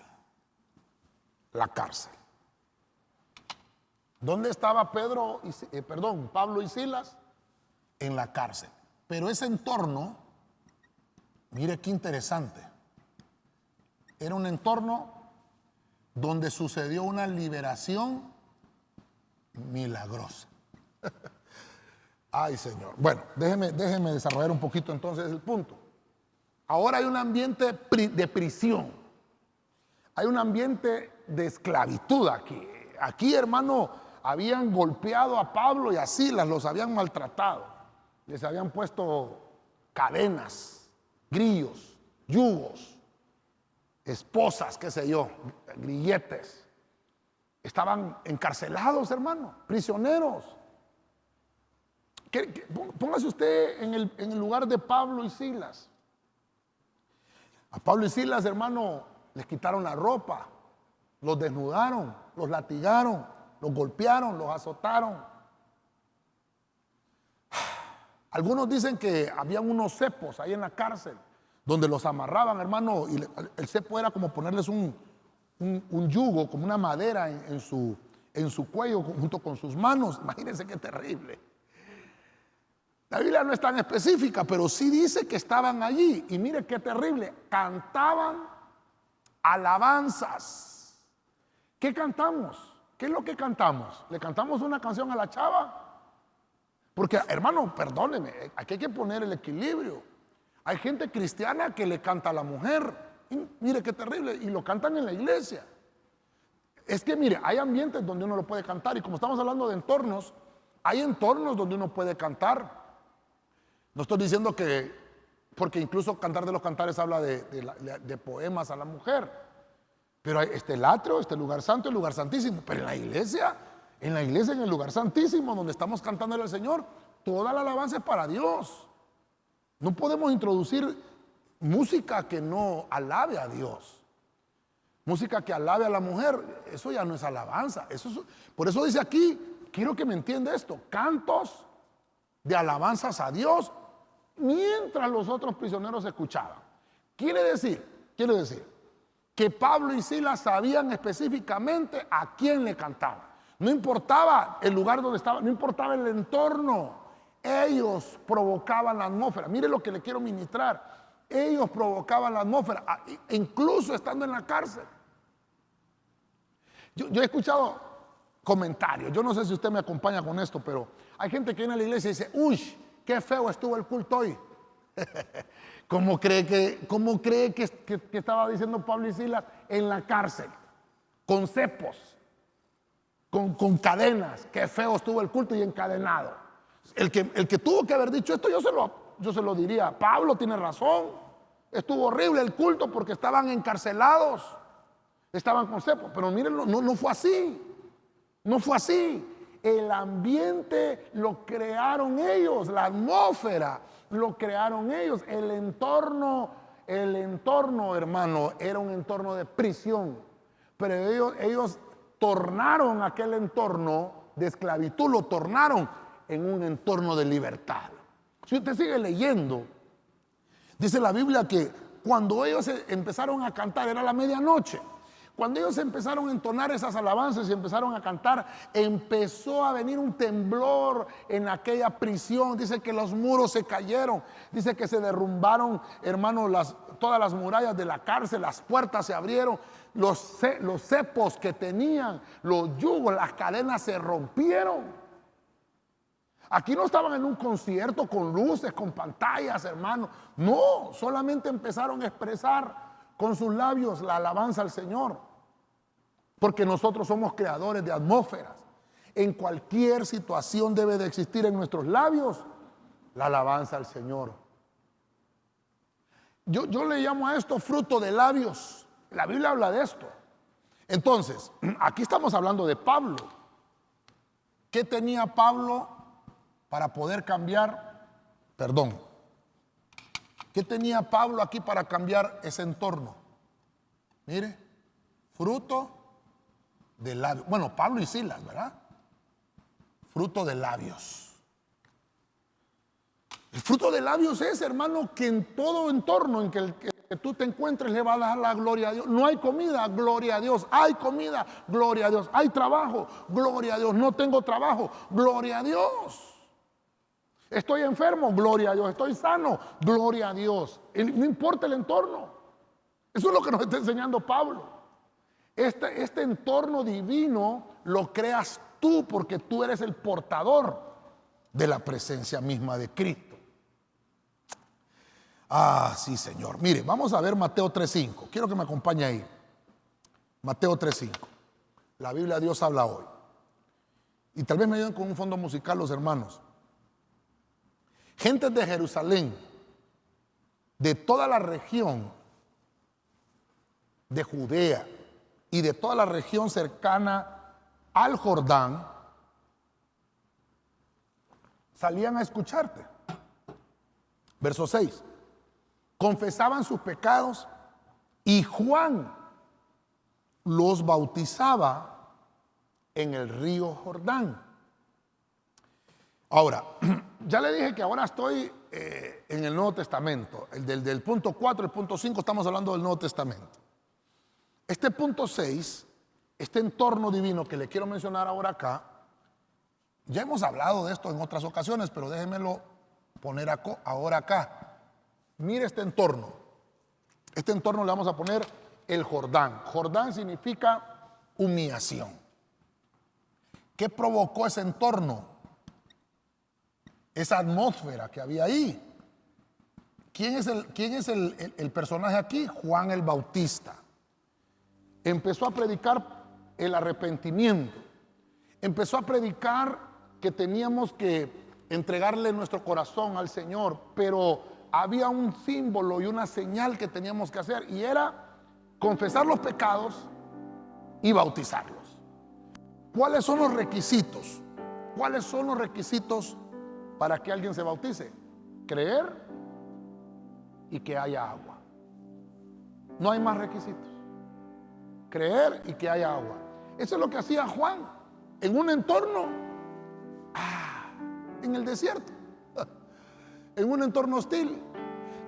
La cárcel. ¿Dónde estaba Pablo y Silas? En la cárcel. Pero ese entorno, mire qué interesante, era un entorno donde sucedió una liberación milagrosa. Ay, Señor. Bueno, déjeme desarrollar un poquito entonces el punto. Ahora hay un ambiente de prisión. Hay un ambiente de esclavitud aquí. Aquí, hermano, habían golpeado a Pablo y a Silas, los habían maltratado. Les habían puesto cadenas, grillos, yugos, esposas, qué sé yo, grilletes. Estaban encarcelados, hermano, prisioneros. Póngase usted en el lugar de Pablo y Silas. A Pablo y Silas, hermano, les quitaron la ropa, los desnudaron, los latigaron, los golpearon, los azotaron. Algunos dicen que habían unos cepos ahí en la cárcel donde los amarraban, hermano, y el cepo era como ponerles un yugo, como una madera en su cuello junto con sus manos. Imagínense qué terrible. La Biblia no es tan específica, pero sí dice que estaban allí. Y mire qué terrible, cantaban alabanzas. ¿Qué cantamos? ¿Qué es lo que cantamos? ¿Le cantamos una canción a la chava? Porque, hermano, perdóneme, aquí hay que poner el equilibrio. Hay gente cristiana que le canta a la mujer. Y mire qué terrible, y lo cantan en la iglesia. Es que, mire, hay ambientes donde uno lo puede cantar. Y como estamos hablando de entornos, hay entornos donde uno puede cantar. No estoy diciendo que, porque incluso Cantar de los Cantares habla de poemas a la mujer. Pero hay el atrio, el lugar santo, el lugar santísimo. Pero en la iglesia, en el lugar santísimo, donde estamos cantándole al Señor, toda la alabanza es para Dios. No podemos introducir música que no alabe a Dios. Música que alabe a la mujer, eso ya no es alabanza. Por eso dice aquí, quiero que me entienda esto, cantos de alabanzas a Dios mientras los otros prisioneros escuchaban. Quiere decir que Pablo y Silas sabían específicamente a quién le cantaban. No importaba el lugar donde estaban, no importaba el entorno. Ellos provocaban la atmósfera. Mire lo que le quiero ministrar. Ellos provocaban la atmósfera, incluso estando en la cárcel. Yo he escuchado comentarios. Yo no sé si usted me acompaña con esto, pero hay gente que viene a la iglesia y dice, uy, qué feo estuvo el culto hoy. ¿Cómo cree que estaba diciendo Pablo y Silas en la cárcel? Con cepos, con cadenas. Qué feo estuvo el culto y encadenado. El que tuvo que haber dicho esto, yo se lo diría. Pablo tiene razón. Estuvo horrible el culto porque estaban encarcelados. Estaban con cepos. Pero miren, no fue así. No fue así. El ambiente lo crearon ellos, la atmósfera lo crearon ellos. El entorno, hermano, era un entorno de prisión. Pero ellos tornaron aquel entorno de esclavitud, lo tornaron en un entorno de libertad. Si usted sigue leyendo, dice la Biblia que cuando ellos empezaron a cantar, era la medianoche. Cuando ellos empezaron a entonar esas alabanzas y empezaron a cantar, empezó a venir un temblor en aquella prisión. Dice que los muros se cayeron. Dice que se derrumbaron, hermano, todas las murallas de la cárcel, las puertas se abrieron. Los cepos que tenían, los yugos, las cadenas se rompieron. Aquí no estaban en un concierto con luces, con pantallas, hermano. No, solamente empezaron a expresar con sus labios la alabanza al Señor. Porque nosotros somos creadores de atmósferas. En cualquier situación debe de existir en nuestros labios la alabanza al Señor. Yo le llamo a esto fruto de labios. La Biblia habla de esto. Entonces, aquí estamos hablando de Pablo. ¿Qué tenía Pablo para poder cambiar? ¿Qué tenía Pablo aquí para cambiar ese entorno? Mire, fruto de labios. Bueno, Pablo y Silas, ¿verdad? Fruto de labios. El fruto de labios es, hermano, que en todo entorno en que tú te encuentres le va a dar la gloria a Dios. No hay comida, gloria a Dios. Hay comida, gloria a Dios. Hay trabajo, gloria a Dios. No tengo trabajo, gloria a Dios. Estoy enfermo, gloria a Dios. Estoy sano, gloria a Dios. No importa el entorno. Eso es lo que nos está enseñando Pablo. Este entorno divino lo creas tú, porque tú eres el portador de la presencia misma de Cristo. Ah, sí, Señor. Mire, vamos a ver Mateo 3:5. Quiero que me acompañe ahí. Mateo 3:5. La Biblia de Dios habla hoy. Y tal vez me ayuden con un fondo musical los hermanos. Gentes de Jerusalén, de toda la región de Judea y de toda la región cercana al Jordán, salían a escucharte. Verso 6. Confesaban sus pecados y Juan los bautizaba en el río Jordán. Ahora, ya le dije que ahora estoy en el Nuevo Testamento. Del punto 4 al punto 5 estamos hablando del Nuevo Testamento. Este punto 6, este entorno divino que le quiero mencionar ahora acá, ya hemos hablado de esto en otras ocasiones, pero déjenmelo poner ahora acá. Mire este entorno. Este entorno le vamos a poner el Jordán. Jordán significa humillación. ¿Qué provocó ese entorno? Esa atmósfera que había ahí. ¿Quién es el personaje aquí? Juan el Bautista. Empezó a predicar el arrepentimiento. Empezó a predicar que teníamos que entregarle nuestro corazón al Señor, pero había un símbolo y una señal que teníamos que hacer, y era confesar los pecados y bautizarlos. ¿Cuáles son los requisitos? ¿Cuáles son los requisitos para que alguien se bautice? Creer y que haya agua. No hay más requisitos. Creer y que haya agua. Eso es lo que hacía Juan en un entorno, en el desierto, en un entorno hostil,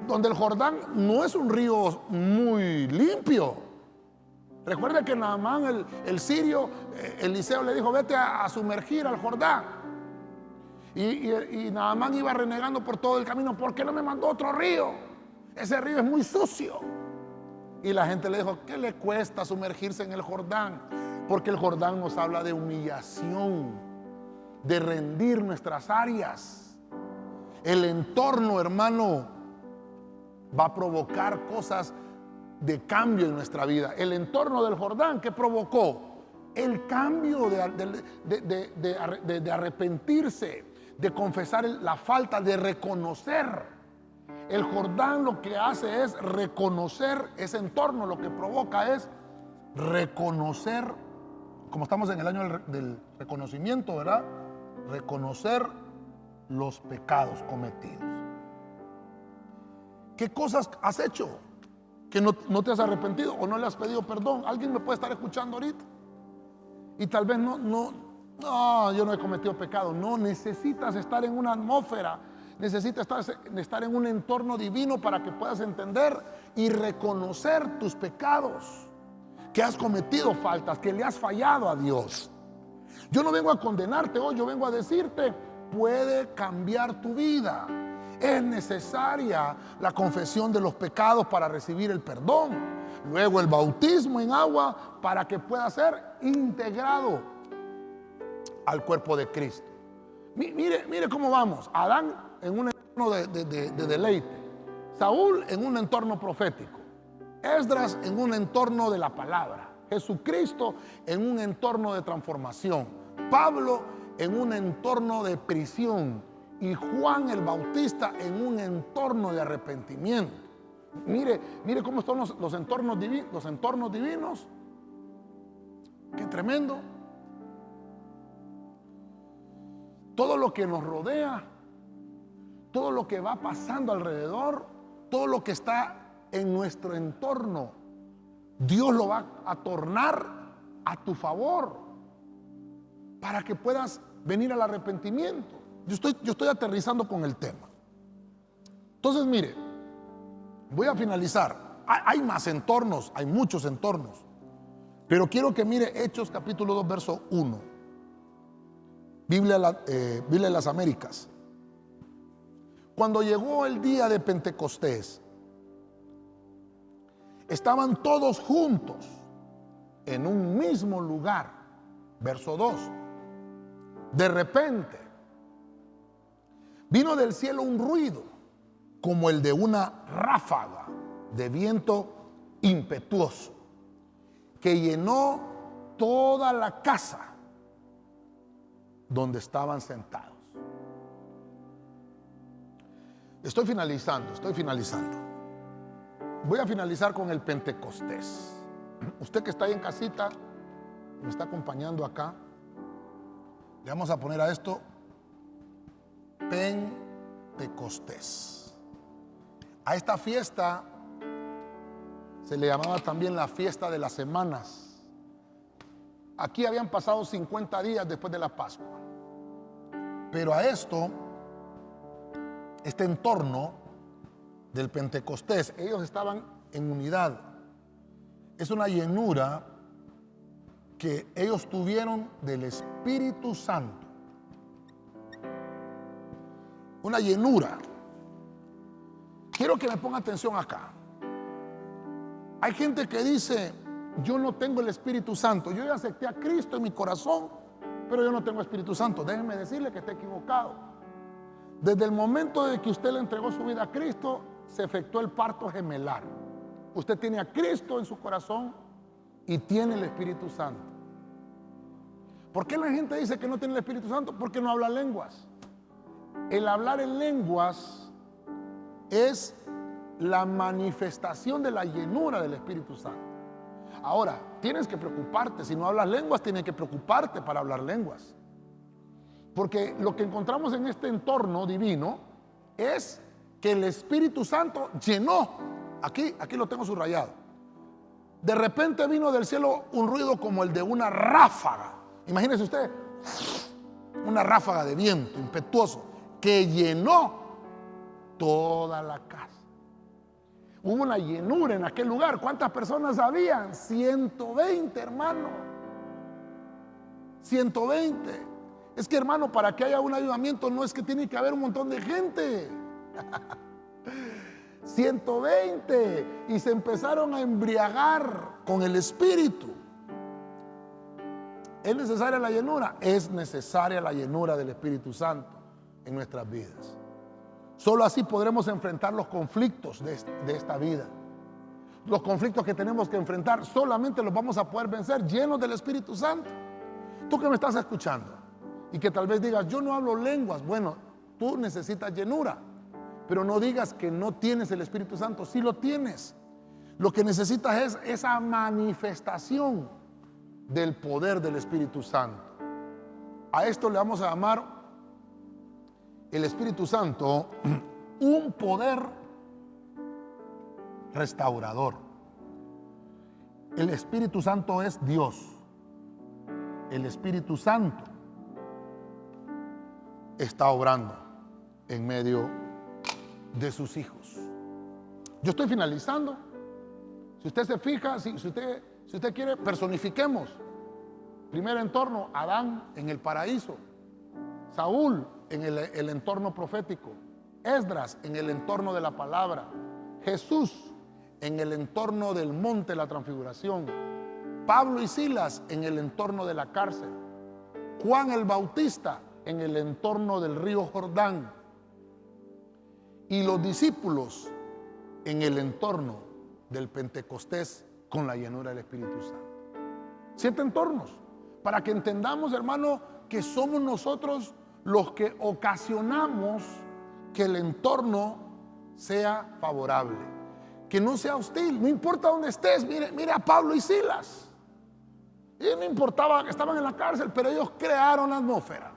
donde el Jordán no es un río muy limpio. Recuerda que Naamán, el sirio, Eliseo le dijo: vete a sumergir al Jordán. Y Naamán iba renegando por todo el camino: ¿por qué no me mandó otro río? Ese río es muy sucio. Y la gente le dijo: ¿qué le cuesta sumergirse en el Jordán? Porque el Jordán nos habla de humillación, de rendir nuestras áreas. El entorno, hermano, va a provocar cosas de cambio en nuestra vida. El entorno del Jordán, ¿qué provocó? El cambio de arrepentirse, de confesar la falta, de reconocer. El Jordán lo que hace es reconocer ese entorno. Lo que provoca es reconocer, como estamos en el año del reconocimiento, ¿verdad? Reconocer los pecados cometidos. ¿Qué cosas has hecho que no te has arrepentido o no le has pedido perdón? Alguien me puede estar escuchando ahorita y tal vez no, yo no he cometido pecado. No, necesitas estar en una atmósfera, necesitas estar en un entorno divino para que puedas entender y reconocer tus pecados, que has cometido faltas, que le has fallado a Dios. Yo no vengo a condenarte hoy, yo vengo a decirte: puede cambiar tu vida. Es necesaria la confesión de los pecados para recibir el perdón. Luego el bautismo en agua para que pueda ser integrado al cuerpo de Cristo. Mire cómo vamos. Adán en un entorno de deleite. Saúl en un entorno profético. Esdras en un entorno de la palabra. Jesucristo en un entorno de transformación. Pablo en un entorno de prisión. Y Juan el Bautista en un entorno de arrepentimiento. Mire cómo están los entornos divinos. Qué tremendo. Todo lo que nos rodea, todo lo que va pasando alrededor, todo lo que está en nuestro entorno, Dios lo va a tornar a tu favor para que puedas venir al arrepentimiento. Yo estoy aterrizando con el tema. Entonces, mire, voy a finalizar. Hay más entornos, hay muchos entornos, pero quiero que mire Hechos capítulo 2, verso 1. Biblia de las Américas. Cuando llegó el día de Pentecostés, estaban todos juntos en un mismo lugar. Verso 2. De repente vino del cielo un ruido como el de una ráfaga de viento impetuoso que llenó toda la casa donde estaban sentados. Estoy finalizando. Voy a finalizar con el Pentecostés. Usted que está ahí en casita, me está acompañando acá, le vamos a poner a esto Pentecostés. A esta fiesta se le llamaba también la fiesta de las semanas. Aquí habían pasado 50 días después de la Pascua. Pero a este entorno del Pentecostés, ellos estaban en unidad. Es una llenura que ellos tuvieron del Espíritu Santo. Una llenura. Quiero que me ponga atención acá. Hay gente que dice: yo no tengo el Espíritu Santo. Yo ya acepté a Cristo en mi corazón, pero yo no tengo Espíritu Santo. Déjenme decirle que está equivocado. Desde el momento de que usted le entregó su vida a Cristo, se efectuó el parto gemelar. Usted tiene a Cristo en su corazón y tiene el Espíritu Santo. ¿Por qué la gente dice que no tiene el Espíritu Santo? Porque no habla lenguas. El hablar en lenguas es la manifestación de la llenura del Espíritu Santo. Ahora, tienes que preocuparte. Si no hablas lenguas, tienes que preocuparte para hablar lenguas. Porque lo que encontramos en este entorno divino es que el Espíritu Santo llenó. Aquí lo tengo subrayado. De repente vino del cielo un ruido como el de una ráfaga. Imagínese usted, una ráfaga de viento impetuoso que llenó toda la casa. Hubo una llenura en aquel lugar. ¿Cuántas personas habían? 120, hermano. 120. Es que, hermano, para que haya un avivamiento no es que tiene que haber un montón de gente. 120. Y se empezaron a embriagar con el Espíritu. ¿Es necesaria la llenura? Es necesaria la llenura del Espíritu Santo en nuestras vidas. Solo así podremos enfrentar los conflictos de esta vida. Los conflictos que tenemos que enfrentar solamente los vamos a poder vencer llenos del Espíritu Santo. Tú que me estás escuchando y que tal vez digas: yo no hablo lenguas. Bueno, tú necesitas llenura, pero no digas que no tienes el Espíritu Santo. Sí lo tienes. Lo que necesitas es esa manifestación del poder del Espíritu Santo. A esto le vamos a llamar el Espíritu Santo un poder restaurador. El Espíritu Santo es Dios. El Espíritu Santo está obrando en medio de sus hijos. Yo estoy finalizando. Si usted se fija, si usted quiere, personifiquemos. Primer entorno, Adán en el paraíso, Saúl en el entorno profético, Esdras en el entorno de la palabra, Jesús en el entorno del monte de la transfiguración, Pablo y Silas en el entorno de la cárcel, Juan el Bautista en el entorno del río Jordán y los discípulos en el entorno del Pentecostés con la llenura del Espíritu Santo. 7 entornos para que entendamos, hermano, que somos nosotros los que ocasionamos que el entorno sea favorable, que no sea hostil. No importa dónde estés. Mire a Pablo y Silas. Ellos no importaba que estaban en la cárcel, pero ellos crearon la atmósfera.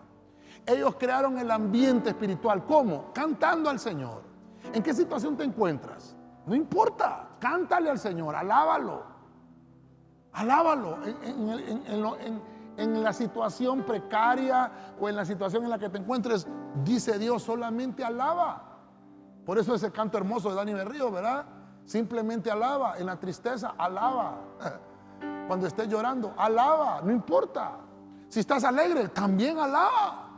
Ellos crearon el ambiente espiritual. ¿Cómo? Cantando al Señor. ¿En qué situación te encuentras? No importa, cántale al Señor, alábalo. Alábalo en la situación precaria o en la situación en la que te encuentres. Dice Dios, solamente alaba. Por eso ese canto hermoso de Dani Berrío, ¿verdad? Simplemente alaba. En la tristeza, alaba. Cuando estés llorando, alaba, no importa. Si estás alegre, también alaba.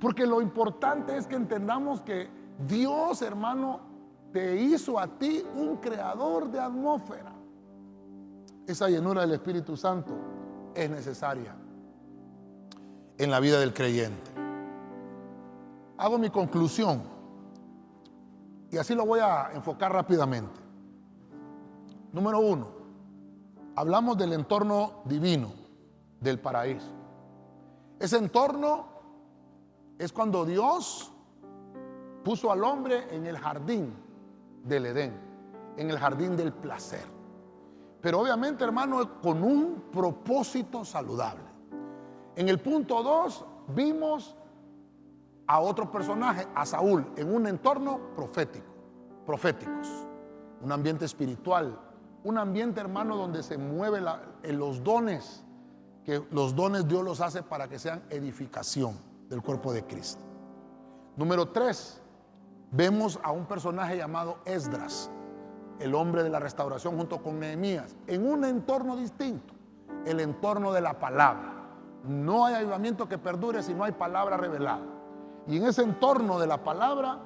Porque lo importante es que entendamos que Dios, hermano, te hizo a ti un creador de atmósfera. Esa llenura del Espíritu Santo es necesaria en la vida del creyente. Hago mi conclusión y así lo voy a enfocar rápidamente. Número 1, hablamos del entorno divino del paraíso. Ese entorno es cuando Dios puso al hombre en el jardín del Edén, en el jardín del placer. Pero obviamente, hermano, con un propósito saludable. En el punto 2 vimos a otro personaje, a Saúl, en un entorno proféticos, un ambiente espiritual, un ambiente, hermano, donde se mueven los dones, que los dones Dios los hace para que sean edificación del cuerpo de Cristo. Número 3, vemos a un personaje llamado Esdras, el hombre de la restauración junto con Nehemías, en un entorno distinto, el entorno de la palabra. No hay avivamiento que perdure si no hay palabra revelada. Y en ese entorno de la palabra,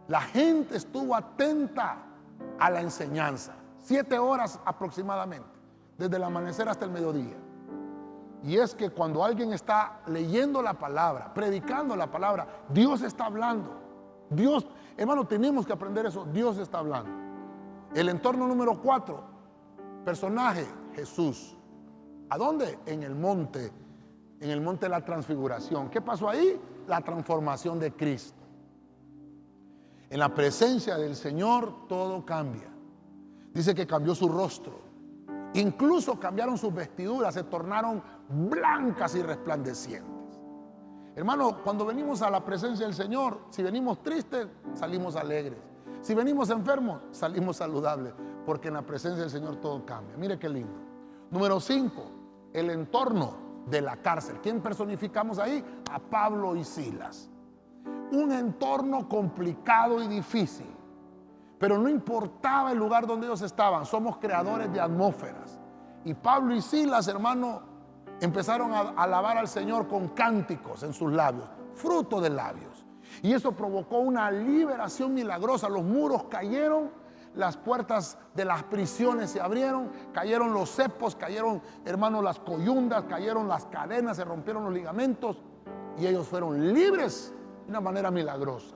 la gente estuvo atenta a la enseñanza, 7 horas aproximadamente, desde el amanecer hasta el mediodía. Y es que cuando alguien está leyendo la palabra, predicando la palabra, Dios está hablando. Dios, hermano, tenemos que aprender eso. Dios está hablando. El entorno número 4, personaje, Jesús. ¿A dónde? En el monte de la transfiguración. ¿Qué pasó ahí? La transformación de Cristo. En la presencia del Señor todo cambia. Dice que cambió su rostro. Incluso cambiaron sus vestiduras, se tornaron blancas y resplandecientes. Hermano, cuando venimos a la presencia del Señor, si venimos tristes, salimos alegres. Si venimos enfermos, salimos saludables, porque en la presencia del Señor todo cambia. Mire qué lindo. Número 5, el entorno de la cárcel. ¿Quién personificamos ahí? A Pablo y Silas. Un entorno complicado y difícil, pero no importaba el lugar donde ellos estaban. Somos creadores de atmósferas. Y Pablo y Silas, hermano, empezaron a alabar al Señor con cánticos en sus labios, fruto de labios. Y eso provocó una liberación milagrosa. Los muros cayeron, las puertas de las prisiones se abrieron, cayeron los cepos, cayeron, hermano, las coyundas, cayeron las cadenas, se rompieron los ligamentos y ellos fueron libres de una manera milagrosa.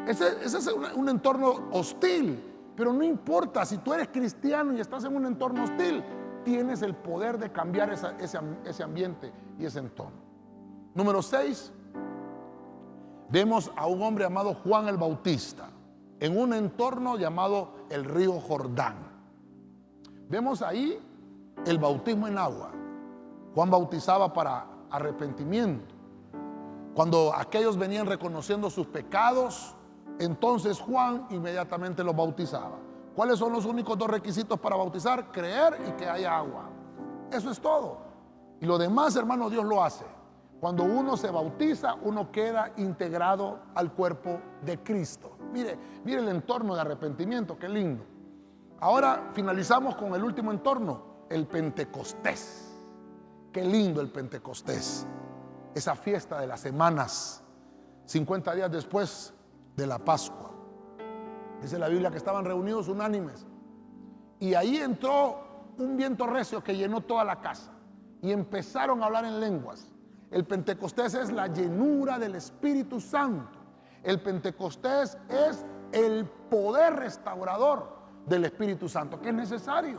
Ese es un entorno hostil, pero no importa, si tú eres cristiano y estás en un entorno hostil, tienes el poder de cambiar ese ambiente y ese entorno. Número 6, vemos a un hombre llamado Juan el Bautista en un entorno llamado el río Jordán. Vemos ahí el bautismo en agua. Juan bautizaba para arrepentimiento. Cuando aquellos venían reconociendo sus pecados, entonces Juan inmediatamente los bautizaba. ¿Cuáles son los únicos 2 requisitos para bautizar? Creer y que haya agua. Eso es todo. Y lo demás, hermano, Dios lo hace. Cuando uno se bautiza, uno queda integrado al cuerpo de Cristo. Mire el entorno de arrepentimiento, qué lindo. Ahora finalizamos con el último entorno, el Pentecostés. Qué lindo el Pentecostés. Esa fiesta de las semanas, 50 días después de la Pascua. Dice la Biblia que estaban reunidos unánimes. Y ahí entró un viento recio que llenó toda la casa. Y empezaron a hablar en lenguas. El Pentecostés es la llenura del Espíritu Santo. El Pentecostés es el poder restaurador del Espíritu Santo, que es necesario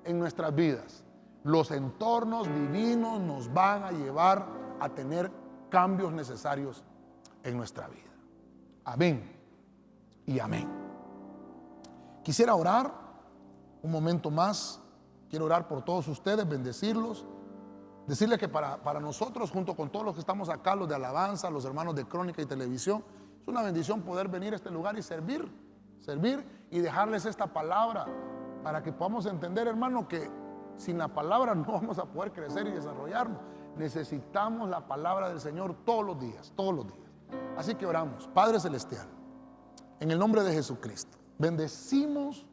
en nuestras vidas. Los entornos divinos nos van a llevar a tener cambios necesarios en nuestra vida. Amén y amén. Quisiera orar un momento más. Quiero orar por todos ustedes, bendecirlos. Decirles que para nosotros, junto con todos los que estamos acá, los de alabanza, los hermanos de crónica y televisión, es una bendición poder venir a este lugar y servir y dejarles esta palabra para que podamos entender, hermano, que sin la palabra no vamos a poder crecer y desarrollarnos. Necesitamos la palabra del Señor todos los días, todos los días. Así que oramos. Padre Celestial, en el nombre de Jesucristo, bendecimos,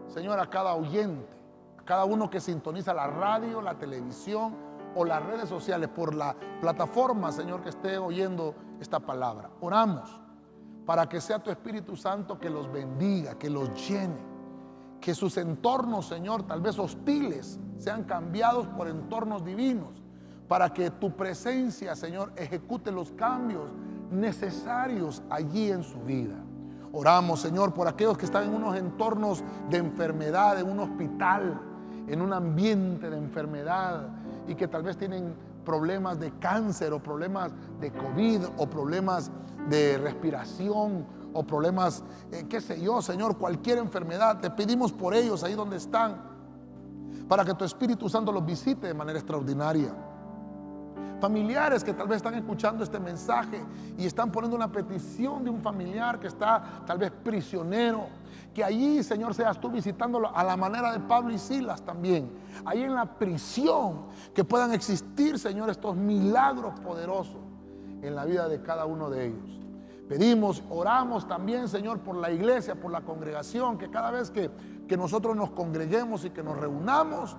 Señor, a cada oyente, a cada uno que sintoniza la radio, la televisión o las redes sociales, por la plataforma, Señor, que esté oyendo esta palabra. Oramos para que sea tu Espíritu Santo que los bendiga, que los llene, que sus entornos, Señor, tal vez hostiles, sean cambiados por entornos divinos, para que tu presencia, Señor, ejecute los cambios necesarios allí en su vida. Oramos, Señor, por aquellos que están en unos entornos de enfermedad, en un hospital, en un ambiente de enfermedad, y que tal vez tienen problemas de cáncer, o problemas de COVID, o problemas de respiración, o problemas, qué sé yo, Señor, cualquier enfermedad. Te pedimos por ellos ahí donde están, para que tu Espíritu Santo los visite de manera extraordinaria. Familiares que tal vez están escuchando este mensaje y están poniendo una petición de un familiar que está tal vez prisionero, que allí, Señor, seas tú visitándolo a la manera de Pablo y Silas también, ahí en la prisión, que puedan existir, Señor, estos milagros poderosos en la vida de cada uno de ellos. Pedimos, oramos también, Señor, por la iglesia, por la congregación, que cada vez que nosotros nos congreguemos y que nos reunamos,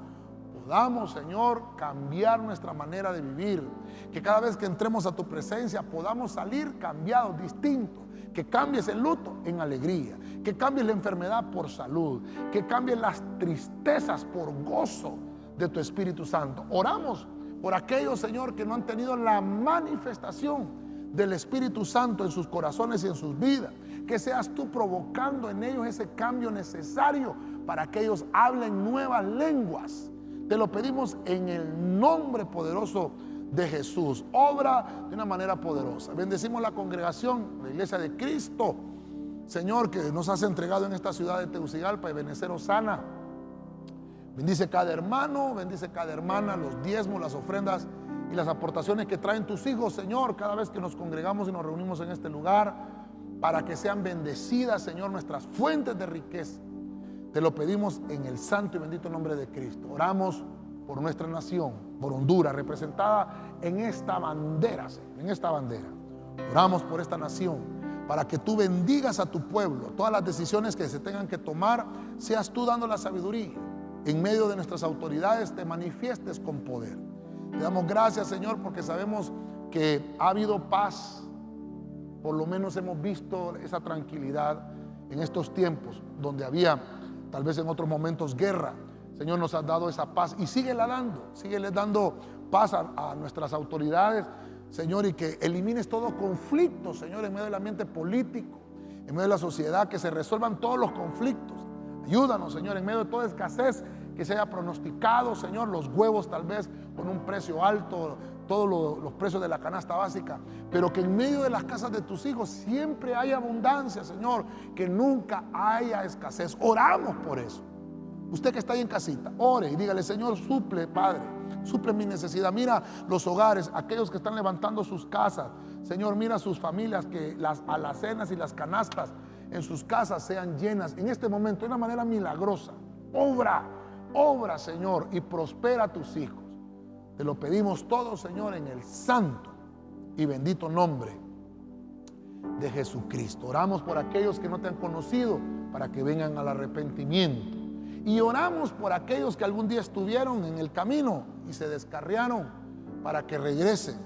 podamos, Señor, cambiar nuestra manera de vivir. Que cada vez que entremos a tu presencia podamos salir cambiados, distintos. Que cambies el luto en alegría, que cambies la enfermedad por salud, que cambies las tristezas por gozo de tu Espíritu Santo. Oramos por aquellos, Señor, que no han tenido la manifestación del Espíritu Santo en sus corazones y en sus vidas. Que seas tú provocando en ellos ese cambio necesario para que ellos hablen nuevas lenguas. Te lo pedimos en el nombre poderoso de Jesús. Obra de una manera poderosa. Bendecimos la congregación, la iglesia de Cristo, Señor, que nos has entregado en esta ciudad de Tegucigalpa y Ebenecer Osana. Bendice cada hermano, bendice cada hermana, los diezmos, las ofrendas y las aportaciones que traen tus hijos, Señor, cada vez que nos congregamos y nos reunimos en este lugar, para que sean bendecidas, Señor, nuestras fuentes de riqueza. Te lo pedimos en el santo y bendito nombre de Cristo. Oramos por nuestra nación, por Honduras, representada en esta bandera, Señor, en esta bandera. Oramos por esta nación, para que tú bendigas a tu pueblo. Todas las decisiones que se tengan que tomar, seas tú dando la sabiduría. En medio de nuestras autoridades te manifiestes con poder. Te damos gracias, Señor, porque sabemos que ha habido paz. Por lo menos hemos visto esa tranquilidad en estos tiempos donde había tal vez en otros momentos guerra. Señor, nos has dado esa paz y síguele dando paz a nuestras autoridades, Señor, y que elimines todo conflicto, Señor, en medio del ambiente político, en medio de la sociedad, que se resuelvan todos los conflictos. Ayúdanos, Señor, en medio de toda escasez que se haya pronosticado, Señor, los huevos tal vez con un precio alto, todos los precios de la canasta básica, pero que en medio de las casas de tus hijos siempre haya abundancia, Señor, que nunca haya escasez. Oramos por eso. Usted que está ahí en casita, ore y dígale: Señor, suple, Padre, suple mi necesidad. Mira los hogares, aquellos que están levantando sus casas. Señor, mira sus familias, que las alacenas y las canastas en sus casas sean llenas en este momento de una manera milagrosa. Obra, Señor, y prospera a tus hijos. Te lo pedimos todo, Señor, en el santo y bendito nombre de Jesucristo. Oramos por aquellos que no te han conocido, para que vengan al arrepentimiento. Y oramos por aquellos que algún día estuvieron en el camino y se descarriaron, para que regresen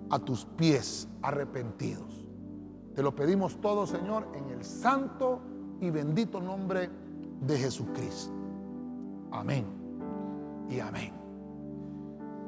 a tus pies arrepentidos. Te lo pedimos todo, Señor, en el santo y bendito nombre de Jesucristo. Amén y amén.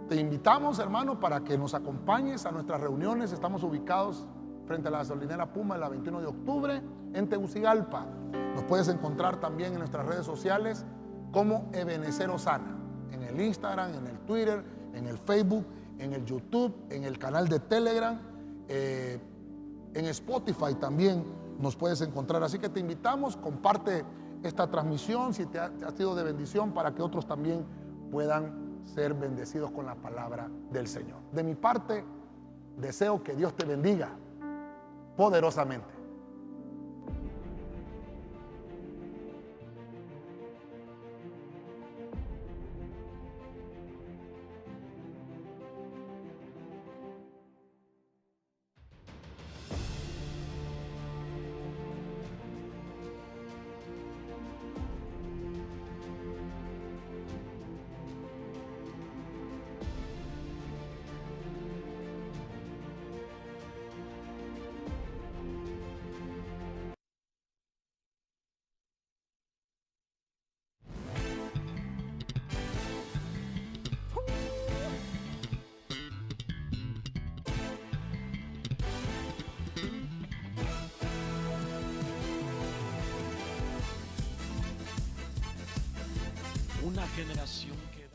Te invitamos, hermano, para que nos acompañes a nuestras reuniones. Estamos ubicados frente a la gasolinera Puma, en la 21 de octubre, en Tegucigalpa. Nos puedes encontrar también en nuestras redes sociales como Ebenecer Osana, en el Instagram, en el Twitter, en el Facebook, en el YouTube, en el canal de Telegram, en Spotify también nos puedes encontrar. Así que te invitamos, comparte esta transmisión si te ha sido de bendición, para que otros también puedan ser bendecidos con la palabra del Señor. De mi parte, deseo que Dios te bendiga poderosamente. Una generación que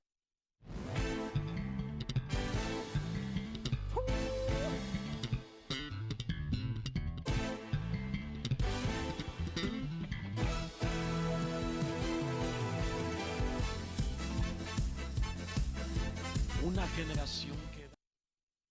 una generación